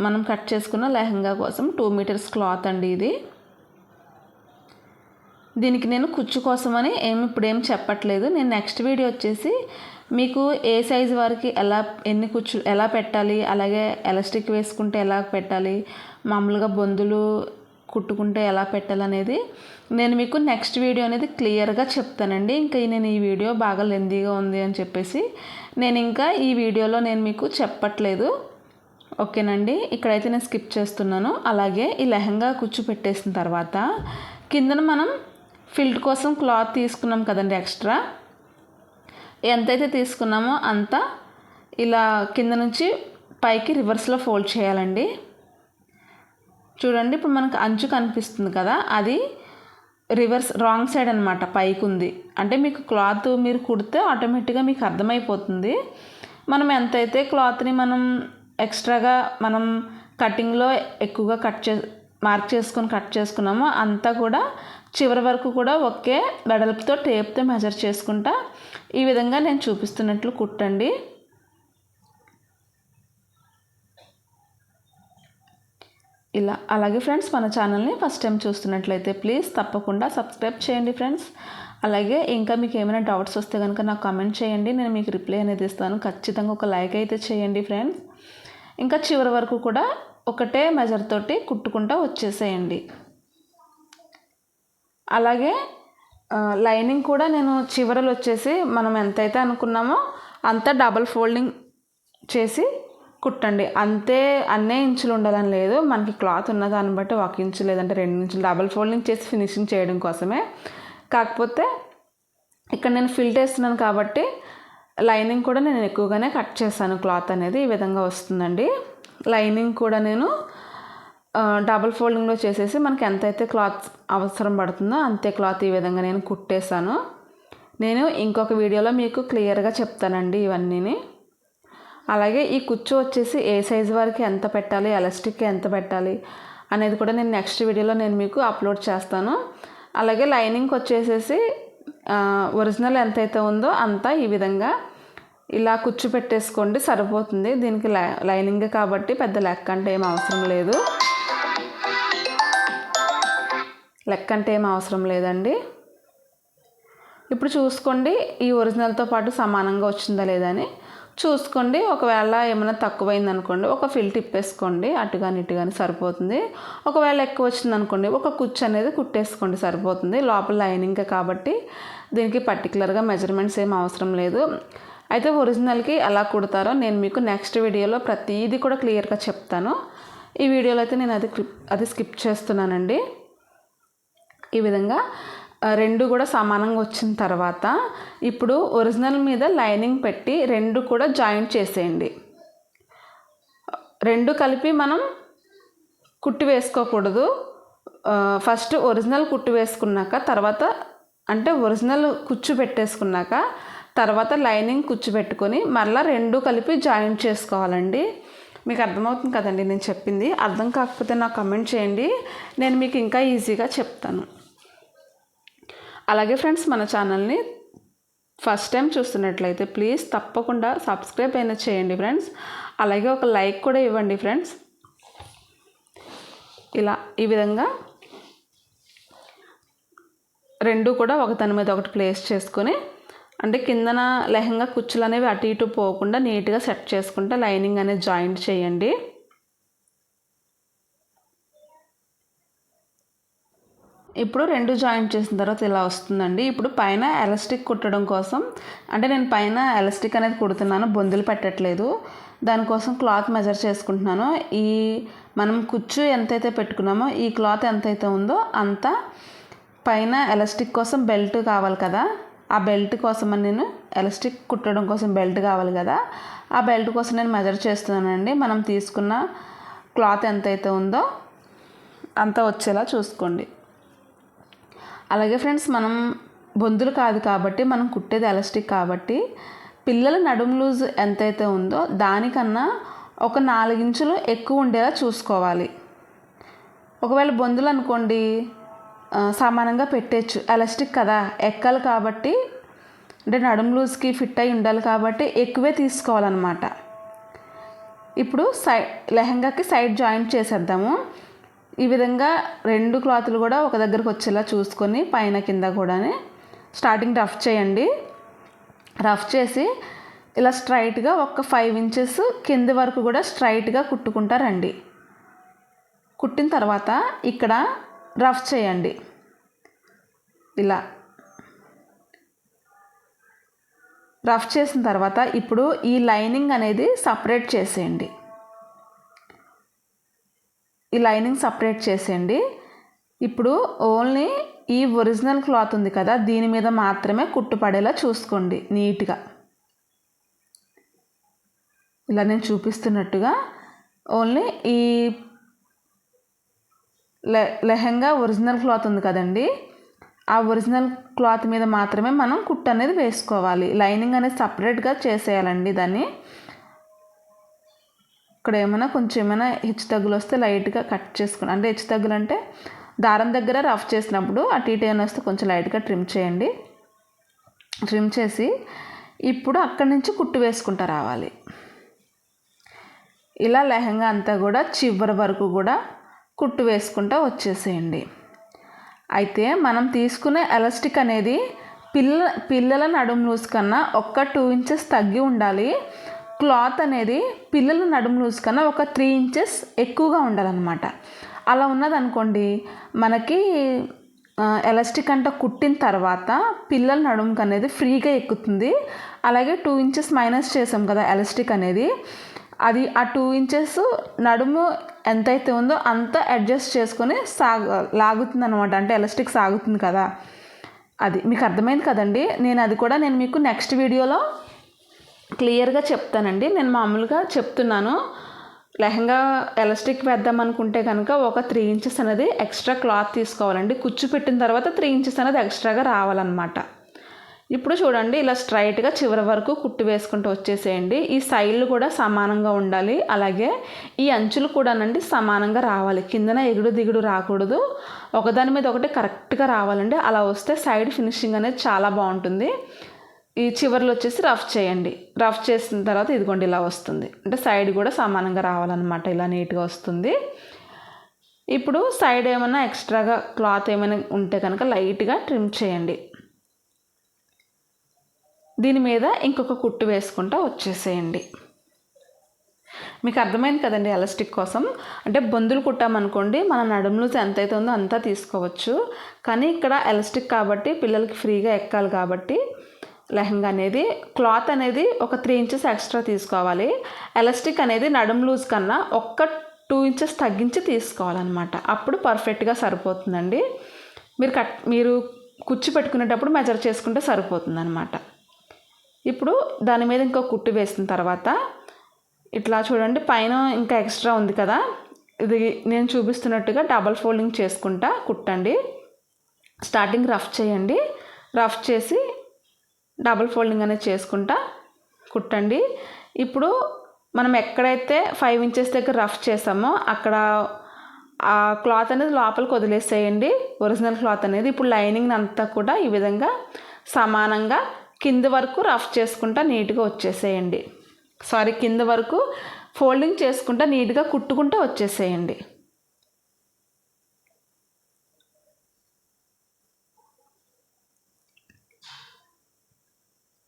మనం కట్ చేసుకున్న లెహంగా కోసం 2 మీటర్స్ క్లాత్ అండి ఇది. దీనికి నేను కుచ్చు కోసమని ఇప్పుడేం చెప్పట్లేదు. నేను నెక్స్ట్ వీడియో వచ్చేసి మీకు ఏ సైజు వారికి ఎన్ని కుచ్చులు ఎలా పెట్టాలి, అలాగే ఎలాస్టిక్ వేసుకుంటే ఎలా పెట్టాలి, మామూలుగా బొందులు కుట్టుకుంటే ఎలా పెట్టాలి అనేది నేను మీకు నెక్స్ట్ వీడియో అనేది క్లియర్గా చెప్తానండి. ఇంకా నేను ఈ వీడియో బాగా లెందీగా ఉంది అని చెప్పేసి నేను ఇంకా ఈ వీడియోలో నేను మీకు చెప్పట్లేదు. ఓకేనండి, ఇక్కడైతే నేను స్కిప్ చేస్తున్నాను. అలాగే ఈ లెహంగా కుచ్చు పెట్టేసిన తర్వాత కిందన మనం ఫిల్ట్ కోసం క్లాత్ తీసుకున్నాం కదండి, ఎక్స్ట్రా ఎంతైతే తీసుకున్నామో అంతా ఇలా కింద నుంచి పైకి రివర్స్లో ఫోల్డ్ చేయాలండి. చూడండి, ఇప్పుడు మనకు అంచు కనిపిస్తుంది కదా, అది రివర్స్ రాంగ్ సైడ్ అనమాట, పైకి ఉంది. అంటే మీకు క్లాత్ మీరు కుడితే ఆటోమేటిక్గా మీకు అర్థమైపోతుంది. మనం ఎంతైతే క్లాత్ని మనం ఎక్స్ట్రాగా మనం కటింగ్లో ఎక్కువగా మార్క్ చేసుకొని కట్ చేసుకున్నామో అంతా కూడా చివరి వరకు కూడా ఒకే వెడల్పుతో టేప్తో మెజర్ చేసుకుంటా ఈ విధంగా నేను చూపిస్తున్నట్లు కుట్టండి. ఇలా. అలాగే ఫ్రెండ్స్, మన ఛానల్ని ఫస్ట్ టైం చూస్తున్నట్లయితే ప్లీజ్ తప్పకుండా సబ్స్క్రైబ్ చేయండి ఫ్రెండ్స్. అలాగే ఇంకా మీకు ఏమైనా డౌట్స్ వస్తే కనుక నాకు కామెంట్ చేయండి, నేను మీకు రిప్లై అనేది ఇస్తాను. ఖచ్చితంగా ఒక లైక్ అయితే చేయండి ఫ్రెండ్స్. ఇంకా చివరి వరకు కూడా ఒకటే మెజర్ తోటి కుట్టుకుంటూ వచ్చేసేయండి. అలాగే లైనింగ్ కూడా నేను చివరలు వచ్చేసి మనం ఎంతైతే అనుకున్నామో అంతా డబల్ ఫోల్డింగ్ చేసి కుట్టండి. అంతే అన్నే ఇంచులు ఉండాలని లేదు, మనకి క్లాత్ ఉన్న దాన్ని బట్టి 1 ఇంచు లేదంటే 2 ఇంచులు డబల్ ఫోల్డింగ్ చేసి ఫినిషింగ్ చేయడం కోసమే. కాకపోతే ఇక్కడ నేను ఫిల్ట్ వేస్తున్నాను కాబట్టి లైనింగ్ కూడా నేను ఎక్కువగానే కట్ చేశాను. క్లాత్ అనేది ఈ విధంగా వస్తుందండి. లైనింగ్ కూడా నేను డబల్ ఫోల్డింగ్లో చేసేసి మనకి ఎంతైతే క్లాత్ అవసరం పడుతుందో అంతే క్లాత్ ఈ విధంగా నేను కుట్టేశాను. నేను ఇంకొక వీడియోలో మీకు క్లియర్గా చెప్తానండి ఇవన్నీని. అలాగే ఈ కుచ్చు వచ్చేసి ఏ సైజు వరకు ఎంత పెట్టాలి, ఎలాస్టిక్ ఎంత పెట్టాలి అనేది కూడా నేను నెక్స్ట్ వీడియోలో నేను మీకు అప్లోడ్ చేస్తాను. అలాగే లైనింగ్కి వచ్చేసేసి ఒరిజినల్ ఎంతైతే ఉందో అంతా ఈ విధంగా ఇలా కుచ్చు పెట్టేసుకోండి, సరిపోతుంది. దీనికి లైనింగ్ కాబట్టి పెద్ద లెక్క అంటే ఏం అవసరం లేదు, లేదండి. ఇప్పుడు చూసుకోండి ఈ ఒరిజినల్తో పాటు సమానంగా వచ్చిందా లేదా అని చూసుకోండి. ఒకవేళ ఏమైనా తక్కువైంది అనుకోండి ఒక ఫిల్ తిప్పేసుకోండి, అటుగాని ఇటుగాని సరిపోతుంది. ఒకవేళ ఎక్కువ వచ్చింది అనుకోండి ఒక కుచ్చు అనేది కుట్టేసుకోండి, సరిపోతుంది. లోపల లైనింగ్ కాబట్టి దీనికి పర్టికులర్గా మెజర్మెంట్స్ ఏం అవసరం లేదు. అయితే ఒరిజినల్కి ఎలా కుడతారో నేను మీకు నెక్స్ట్ వీడియోలో ప్రతిదీ కూడా క్లియర్గా చెప్తాను. ఈ వీడియోలో అయితే నేను అది స్కిప్ చేస్తున్నానండి. ఈ విధంగా రెండు కూడా సమానంగా వచ్చిన తర్వాత ఇప్పుడు ఒరిజినల్ మీద లైనింగ్ పెట్టి రెండు కూడా జాయింట్ చేసేయండి. రెండు కలిపి మనం కుట్టి వేసుకోకూడదు. ఫస్ట్ ఒరిజినల్ కుట్టి వేసుకున్నాక తర్వాత అంటే ఒరిజినల్ కుచ్చు పెట్టేసుకున్నాక తర్వాత లైనింగ్ కుచ్చు పెట్టుకొని మళ్ళీ రెండు కలిపి జాయింట్ చేసుకోవాలండి. మీకు అర్థమవుతుంది కదండి నేను చెప్పింది? అర్థం కాకపోతే నాకు కమెంట్ చేయండి, నేను మీకు ఇంకా ఈజీగా చెప్తాను. అలాగే ఫ్రెండ్స్, మన ఛానల్ని ఫస్ట్ టైం చూస్తున్నట్లయితే ప్లీజ్ తప్పకుండా సబ్స్క్రైబ్ అయినా చేయండి ఫ్రెండ్స్. అలాగే ఒక లైక్ కూడా ఇవ్వండి ఫ్రెండ్స్. ఇలా ఈ విధంగా రెండు కూడా ఒకదాని మీద ఒకటి ప్లేస్ చేసుకొని అంటే కిందన లెహంగా కుచ్చులు అనేవి అటు ఇటు పోకుండా నీట్గా సెట్ చేసుకుంటే లైనింగ్ అనేది జాయింట్ చేయండి. ఇప్పుడు రెండు జాయింట్ చేసిన తర్వాత ఇలా వస్తుందండి. ఇప్పుడు పైన ఎలాస్టిక్ కుట్టడం కోసం అంటే నేను పైన ఎలాస్టిక్ అనేది కుడుతున్నాను, బొందులు పెట్టట్లేదు. దానికోసం క్లాత్ మెజర్ చేసుకుంటున్నాను. ఈ మనం కుచ్చు ఎంతైతే పెట్టుకున్నామో ఈ క్లాత్ ఎంతైతే ఉందో అంత పైన ఎలాస్టిక్ కోసం బెల్ట్ కావాలి కదా, ఆ బెల్ట్ కోసం నేను ఎలాస్టిక్ కుట్టడం కోసం బెల్ట్ కావాలి కదా, ఆ బెల్ట్ కోసం నేను మెజర్ చేస్తున్నానండి. మనం తీసుకున్న క్లాత్ ఎంతైతే ఉందో అంత వచ్చేలా చూసుకోండి. అలాగే ఫ్రెండ్స్, మనం బొందులు కాదు కాబట్టి మనం కుట్టేది ఎలాస్టిక్ కాబట్టి పిల్లల నడుము లూజ్ ఎంతైతే ఉందో దానికన్నా ఒక 4 ఇంచులు ఎక్కువ ఉండేలా చూసుకోవాలి. ఒకవేళ బొందులు అనుకోండి సమానంగా పెట్టచ్చు, ఎలాస్టిక్ కదా ఎక్కాలి కాబట్టి అంటే నడుము లూజ్కి ఫిట్ అయి ఉండాలి కాబట్టి ఎక్కువే తీసుకోవాలన్నమాట. ఇప్పుడు లెహంగాకి సైడ్ జాయింట్ చేసేద్దాము. ఈ విధంగా రెండు క్లాతులు కూడా ఒక దగ్గరకు వచ్చేలా చూసుకొని పైన కింద కూడా స్టార్టింగ్ రఫ్ చేయండి. రఫ్ చేసి ఇలా స్ట్రైట్గా ఒక 5 ఇంచెస్ కింద వరకు కూడా స్ట్రైట్గా కుట్టుకుంటారండి. కుట్టిన తర్వాత ఇక్కడ రఫ్ చేయండి. ఇలా రఫ్ చేసిన తర్వాత ఇప్పుడు ఈ లైనింగ్ అనేది సపరేట్ చేసేయండి. ఈ లైనింగ్ సపరేట్ చేసేయండి. ఇప్పుడు ఓన్లీ ఈ ఒరిజినల్ క్లాత్ ఉంది కదా దీని మీద మాత్రమే కుట్టు పడేలా చూసుకోండి నీట్గా. ఇలా నేను చూపిస్తున్నట్టుగా ఓన్లీ ఈ లెహంగా ఒరిజినల్ క్లాత్ ఉంది కదండి, ఆ ఒరిజినల్ క్లాత్ మీద మాత్రమే మనం కుట్టు అనేది వేసుకోవాలి. లైనింగ్ అనేది సపరేట్గా చేసేయాలండి దాన్ని. ఇక్కడ కొంచెం ఏమైనా హెచ్చు తగ్గులు వస్తే లైట్గా కట్ చేసుకుని అంటే హెచ్చు తగ్గులు అంటే దారం దగ్గర రఫ్ చేసినప్పుడు అటు ఇటు ఏమైనా వస్తే కొంచెం లైట్గా ట్రిమ్ చేయండి. ట్రిమ్ చేసి ఇప్పుడు అక్కడి నుంచి కుట్టు వేసుకుంటూ రావాలి. ఇలా లెహంగా అంతా కూడా చివరి వరకు కూడా కుట్టు వేసుకుంటూ వచ్చేసేయండి. అయితే మనం తీసుకునే ఎలాస్టిక్ అనేది పిల్లల నడుము లూజ్ కన్నా ఒక 2 ఇంచెస్ తగ్గి ఉండాలి. క్లాత్ అనేది పిల్లల నడుము లూజ్ కన్నా ఒక 3 ఇంచెస్ ఎక్కువగా ఉండాలన్నమాట. అలా ఉన్నదనుకోండి మనకి ఎలాస్టిక్ అంతా కుట్టిన తర్వాత పిల్లల నడుముకి అనేది ఫ్రీగా ఎక్కుతుంది. అలాగే 2 ఇంచెస్ మైనస్ చేసాం కదా ఎలాస్టిక్ అనేది, అది ఆ 2 ఇంచెస్ నడుము ఎంతైతే ఉందో అంత అడ్జస్ట్ చేసుకొని లాగుతుంది అనమాట. అంటే ఎలాస్టిక్ సాగుతుంది కదా, అది మీకు అర్థమైంది కదండి. నేను మీకు నెక్స్ట్ వీడియోలో క్లియర్గా చెప్తానండి. నేను మామూలుగా చెప్తున్నాను. లెహంగా ఎలాస్టిక్ వేద్దాం అనుకుంటే కనుక ఒక 3 ఇంచెస్ అనేది ఎక్స్ట్రా క్లాత్ తీసుకోవాలండి. కుచ్చు పెట్టిన తర్వాత 3 ఇంచెస్ అనేది ఎక్స్ట్రాగా రావాలన్నమాట. ఇప్పుడు చూడండి, ఇలా స్ట్రైట్గా చివరి వరకు కుట్టు వేసుకుంటూ వచ్చేసేయండి. ఈ సైడ్లు కూడా సమానంగా ఉండాలి, అలాగే ఈ అంచులు కూడానండి సమానంగా రావాలి. కిందన ఎగుడు దిగుడు రాకూడదు, ఒకదాని మీద ఒకటి కరెక్ట్గా రావాలండి. అలా వస్తే సైడ్ ఫినిషింగ్ అనేది చాలా బాగుంటుంది. ఈ చివర్లో వచ్చేసి రఫ్ చేయండి. రఫ్ చేసిన తర్వాత ఇదిగోండి ఇలా వస్తుంది. అంటే సైడ్ కూడా సమానంగా రావాలన్నమాట, ఇలా నీట్గా వస్తుంది. ఇప్పుడు సైడ్ ఏమైనా ఎక్స్ట్రాగా క్లాత్ ఏమైనా ఉంటే కనుక లైట్గా ట్రిమ్ చేయండి. దీని మీద ఇంకొక కుట్టు వేసుకుంటూ వచ్చేసేయండి. మీకు అర్థమైంది కదండి. ఎలాస్టిక్ కోసం అంటే బొందులు కుట్టామనుకోండి, మన నడుము లూజ్ ఎంతైతే ఉందో అంతా తీసుకోవచ్చు. కానీ ఇక్కడ ఎలాస్టిక్ కాబట్టి పిల్లలకి ఫ్రీగా ఎక్కాలి కాబట్టి లెహంగా అనేది క్లాత్ అనేది ఒక 3 ఇంచెస్ ఎక్స్ట్రా తీసుకోవాలి. ఎలాస్టిక్ అనేది నడుము లూజ్ కన్నా ఒక్క 2 ఇంచెస్ తగ్గించి తీసుకోవాలన్నమాట. అప్పుడు పర్ఫెక్ట్గా సరిపోతుందండి. మీరు కుచ్చు పెట్టుకునేటప్పుడు మెజర్ చేసుకుంటే సరిపోతుందన్నమాట. ఇప్పుడు దాని మీద ఇంకో కుట్టు వేసిన తర్వాత ఇట్లా చూడండి, పైన ఇంకా ఎక్స్ట్రా ఉంది కదా, ఇది నేను చూపిస్తున్నట్టుగా డబల్ ఫోల్డింగ్ చేసుకుంటా కుట్టండి. స్టార్టింగ్ రఫ్ చేయండి. రఫ్ చేసి డబల్ ఫోల్డింగ్ అనేది చేసుకుంటా కుట్టండి. ఇప్పుడు మనం ఎక్కడైతే 5 ఇంచెస్ దగ్గర రఫ్ చేసామో అక్కడ ఆ క్లాత్ అనేది లోపలికి వదిలేసేయండి, ఒరిజినల్ క్లాత్ అనేది. ఇప్పుడు లైనింగ్ అంతా కూడా ఈ విధంగా సమానంగా కింద వరకు రఫ్ చేసుకుంటా నీట్గా వచ్చేసేయండి. కింద వరకు ఫోల్డింగ్ చేసుకుంటా నీట్గా కుట్టుకుంటూ వచ్చేసేయండి.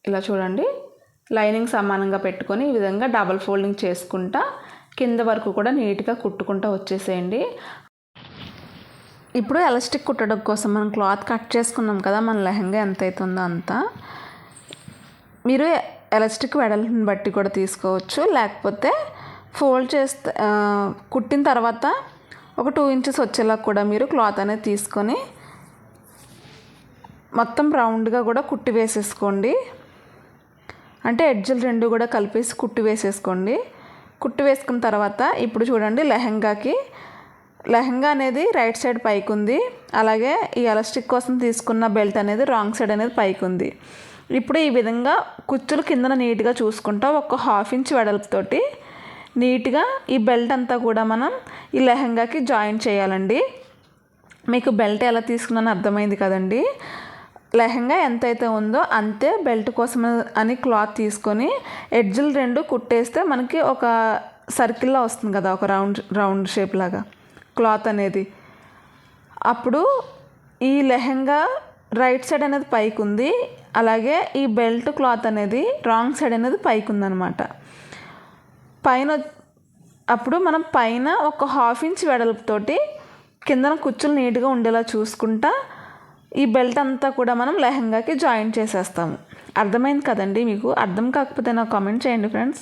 ఇలా చూడండి, లైనింగ్ సమానంగా పెట్టుకొని ఈ విధంగా డబల్ ఫోల్డింగ్ చేసుకుంటా కింద వరకు కూడా నీట్గా కుట్టుకుంటూ వచ్చేసేయండి. ఇప్పుడు ఎలాస్టిక్ కుట్టడం కోసం మనం క్లాత్ కట్ చేసుకున్నాం కదా, మన లెహంగా ఎంత అవుతుందో అంత. మీరు ఎలాస్టిక్ వెడల్పుని బట్టి కూడా తీసుకోవచ్చు, లేకపోతే ఫోల్డ్ చేస్తే కుట్టిన తర్వాత ఒక 2 ఇంచెస్ వచ్చేలా కూడా మీరు క్లాత్ అనేది తీసుకొని మొత్తం రౌండ్గా కూడా కుట్టి వేసేసుకోండి. అంటే ఎడ్జులు 2 కూడా కలిపేసి కుట్టి వేసేసుకోండి. కుట్టి వేసుకున్న తర్వాత ఇప్పుడు చూడండి, లెహంగా అనేది రైట్ సైడ్ పైకి ఉంది, అలాగే ఈ ఎలాస్టిక్ కోసం తీసుకున్న బెల్ట్ అనేది రాంగ్ సైడ్ అనేది పైకి ఉంది. ఇప్పుడు ఈ విధంగా కుచ్చులు కిందన నీట్గా చూసుకుంటా ఒక 1/2 ఇంచ్ వెడల్పుతోటి నీట్గా ఈ బెల్ట్ అంతా కూడా మనం ఈ లెహంగాకి జాయిన్ చేయాలండి. మీకు బెల్ట్ ఎలా తీసుకున్నానో అర్థమైంది కదండి. లెహంగా ఎంతైతే ఉందో అంతే బెల్ట్ కోసం అని క్లాత్ తీసుకొని ఎడ్జులు 2 కుట్టేస్తే మనకి ఒక సర్కిల్లో వస్తుంది కదా, ఒక రౌండ్ షేప్ లాగా క్లాత్ అనేది. అప్పుడు ఈ లెహంగా రైట్ సైడ్ అనేది పైకి ఉంది, అలాగే ఈ బెల్ట్ క్లాత్ అనేది రాంగ్ సైడ్ అనేది పైకి ఉందన్నమాట. అప్పుడు మనం పైన ఒక 1/2 ఇంచ్ వెడల్పుతోటి కిందన కుచ్చులు నీట్గా ఉండేలా చూసుకుంటా ఈ బెల్ట్ అంతా కూడా మనం లెహంగాకి జాయిన్ చేసేస్తాము. అర్థమైంది కదండి. మీకు అర్థం కాకపోతే నాకు కామెంట్ చేయండి ఫ్రెండ్స్,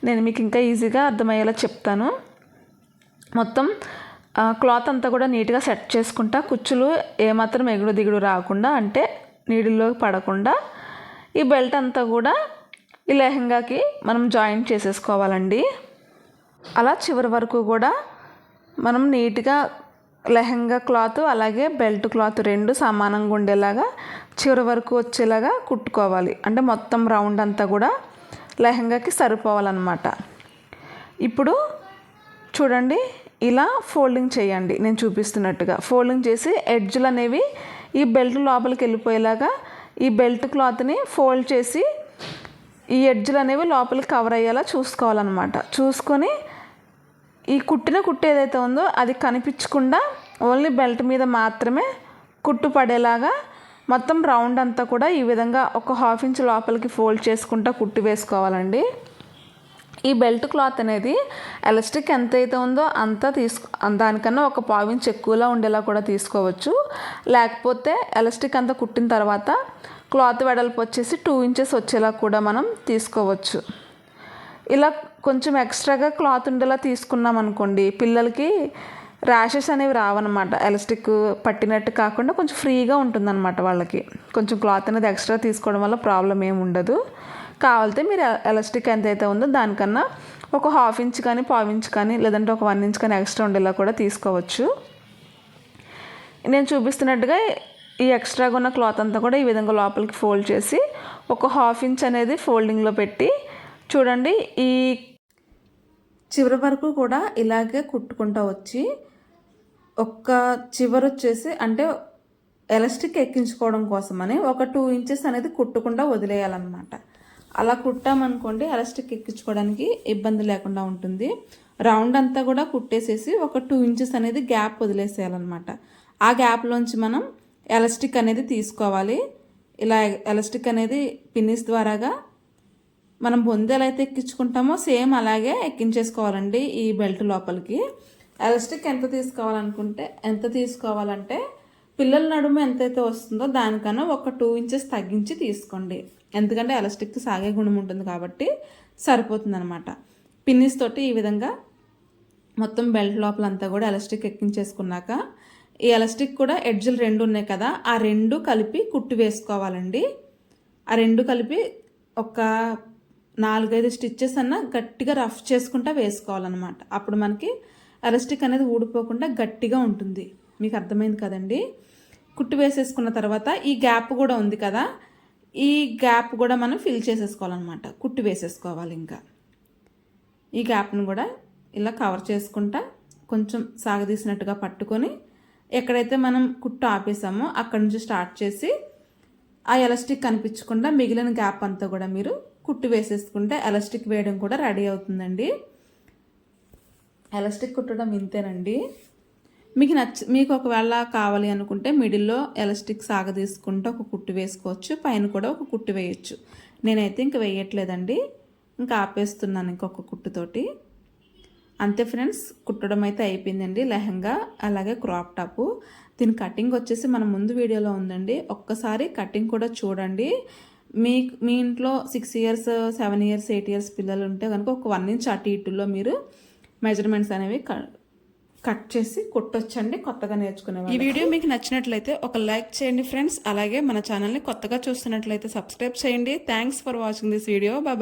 నేను మీకు ఇంకా ఈజీగా అర్థమయ్యేలా చెప్తాను. మొత్తం క్లాత్ అంతా కూడా నీట్గా సెట్ చేసుకుంటా కుచ్చులు ఏమాత్రం ఎగుడు దిగుడు రాకుండా, అంటే నీడిల్లోకి పడకుండా ఈ బెల్ట్ అంతా కూడా ఈ లెహంగాకి మనం జాయిన్ చేసేసుకోవాలండి. అలా చివరి వరకు కూడా మనం నీట్గా లెహంగా క్లాత్ అలాగే బెల్ట్ క్లాత్ 2 సమానంగా ఉండేలాగా చివరి వరకు వచ్చేలాగా కుట్టుకోవాలి. అంటే మొత్తం రౌండ్ అంతా కూడా లెహంగాకి సరిపోవాలన్నమాట. ఇప్పుడు చూడండి, ఇలా ఫోల్డింగ్ చేయండి. నేను చూపిస్తున్నట్టుగా ఫోల్డింగ్ చేసి ఎడ్జులు అనేవి ఈ బెల్ట్ లోపలికి వెళ్ళిపోయేలాగా ఈ బెల్ట్ క్లాత్ని ఫోల్డ్ చేసి ఈ ఎడ్జులు అనేవి లోపలికి కవర్ అయ్యేలా చూసుకోవాలన్నమాట. చూసుకొని ఈ కుట్టు ఏదైతే ఉందో అది కనిపించకుండా ఓన్లీ బెల్ట్ మీద మాత్రమే కుట్టు పడేలాగా మొత్తం రౌండ్ అంతా కూడా ఈ విధంగా ఒక 1/2 ఇంచ్ లోపలికి ఫోల్డ్ చేసుకుంటా కుట్టి వేసుకోవాలండి. ఈ బెల్ట్ క్లాత్ అనేది ఎలాస్టిక్ ఎంతైతే ఉందో అంతా దానికన్నా ఒక 1/4 ఇంచ్ ఎక్కువలా ఉండేలా కూడా తీసుకోవచ్చు. లేకపోతే ఎలాస్టిక్ అంతా కుట్టిన తర్వాత క్లాత్ వెడల్పు వచ్చేసి 2 ఇంచెస్ వచ్చేలా కూడా మనం తీసుకోవచ్చు. ఇలా కొంచెం ఎక్స్ట్రాగా క్లాత్ ఉండేలా తీసుకున్నాం అనుకోండి, పిల్లలకి ర్యాషెస్ అనేవి రావన్నమాట. ఎలాస్టిక్ పట్టినట్టు కాకుండా కొంచెం ఫ్రీగా ఉంటుందన్నమాట వాళ్ళకి. కొంచెం క్లాత్ అనేది ఎక్స్ట్రా తీసుకోవడం వల్ల ప్రాబ్లం ఏమి ఉండదు. కావాలితే మీరు ఎలాస్టిక్ ఎంతైతే ఉందో దానికన్నా ఒక 1/2 ఇంచ్ కానీ, 1/4 ఇంచ్ కానీ, లేదంటే ఒక 1 ఇంచ్ కానీ ఎక్స్ట్రా ఉండేలా కూడా తీసుకోవచ్చు. నేను చూపిస్తున్నట్టుగా ఈ ఎక్స్ట్రాగా ఉన్న క్లాత్ అంతా కూడా ఈ విధంగా లోపలికి ఫోల్డ్ చేసి ఒక 1/2 ఇంచ్ అనేది ఫోల్డింగ్లో పెట్టి చూడండి, ఈ చివరి వరకు కూడా ఇలాగే కుట్టుకుంటూ వచ్చి ఒక్క చివరి వచ్చేసి అంటే ఎలాస్టిక్ ఎక్కించుకోవడం కోసమని ఒక 2 ఇంచెస్ అనేది కుట్టకుండా వదిలేయాలన్నమాట. అలా కుట్టామనుకోండి ఎలాస్టిక్ ఎక్కించుకోవడానికి ఇబ్బంది లేకుండా ఉంటుంది. రౌండ్ అంతా కూడా కుట్టేసేసి ఒక 2 ఇంచెస్ అనేది గ్యాప్ వదిలేసేయాలన్నమాట. ఆ గ్యాప్లోంచి మనం ఎలాస్టిక్ అనేది తీసుకోవాలి. ఇలా ఎలాస్టిక్ అనేది పిన్నిస్ ద్వారాగా మనం బొందు ఎలా అయితే ఎక్కించుకుంటామో సేమ్ అలాగే ఎక్కించేసుకోవాలండి ఈ బెల్ట్ లోపలికి. ఎలాస్టిక్ ఎంత తీసుకోవాలంటే పిల్లల నడుము ఎంతైతే వస్తుందో దానికన్నా ఒక 2 ఇంచెస్ తగ్గించి తీసుకోండి. ఎందుకంటే ఎలాస్టిక్ సాగే గుణం ఉంటుంది కాబట్టి సరిపోతుంది అనమాట. పిన్నిస్ తోటి ఈ విధంగా మొత్తం బెల్ట్ లోపలంతా కూడా ఎలాస్టిక్ ఎక్కించేసుకున్నాక ఈ ఎలాస్టిక్ కూడా ఎడ్జులు 2 ఉన్నాయి కదా, ఆ 2 కలిపి కుట్టు వేసుకోవాలండి. ఆ 2 కలిపి ఒక 4-5 స్టిచ్చెస్ అన్నా గట్టిగా రఫ్ చేసుకుంటా వేసుకోవాలన్నమాట. అప్పుడు మనకి ఎలాస్టిక్ అనేది ఊడిపోకుండా గట్టిగా ఉంటుంది. మీకు అర్థమైంది కదండి. కుట్టు వేసేసుకున్న తర్వాత ఈ గ్యాప్ కూడా ఉంది కదా, ఈ గ్యాప్ కూడా మనం ఫిల్ చేసేసుకోవాలన్నమాట. కుట్టు వేసేసుకోవాలి. ఇంకా ఈ గ్యాప్ను కూడా ఇలా కవర్ చేసుకుంటా కొంచెం సాగదీసినట్టుగా పట్టుకొని ఎక్కడైతే మనం కుట్టు ఆపేసామో అక్కడి నుంచి స్టార్ట్ చేసి ఆ ఎలాస్టిక్ కనిపించకుండా మిగిలిన గ్యాప్ అంతా కూడా మీరు కుట్టు వేసేసుకుంటే ఎలాస్టిక్ వేయడం కూడా రెడీ అవుతుందండి. ఎలాస్టిక్ కుట్టడం ఇంతేనండి. మీకు ఒకవేళ కావాలి అనుకుంటే మిడిల్లో ఎలాస్టిక్ సాగదీసుకుంటే ఒక కుట్టు వేసుకోవచ్చు, పైన కూడా ఒక కుట్టు వేయచ్చు. నేనైతే ఇంక వేయట్లేదండి, ఇంకా ఆపేస్తున్నాను ఇంకొక కుట్టుతోటి. అంతే ఫ్రెండ్స్, కుట్టడం అయితే అయిపోయిందండి. లెహంగా అలాగే క్రాప్ టాపు. దీని కటింగ్ వచ్చేసి మన ముందు వీడియోలో ఉందండి, ఒక్కసారి కటింగ్ కూడా చూడండి. మీ ఇంట్లో 6 ఇయర్స్ 7 ఇయర్స్ 8 ఇయర్స్ పిల్లలు ఉంటే కనుక ఒక 1 ఇంచ్ అటు ఇటులో మీరు మెజర్మెంట్స్ అనేవి కట్ చేసి కుట్టొచ్చండి కొత్తగా నేర్చుకునేవాళ్ళు. ఈ వీడియో మీకు నచ్చినట్లయితే ఒక లైక్ చేయండి ఫ్రెండ్స్. అలాగే మన ఛానల్ని కొత్తగా చూస్తున్నట్లయితే సబ్స్క్రైబ్ చేయండి. Thanks for watching this video. Bye.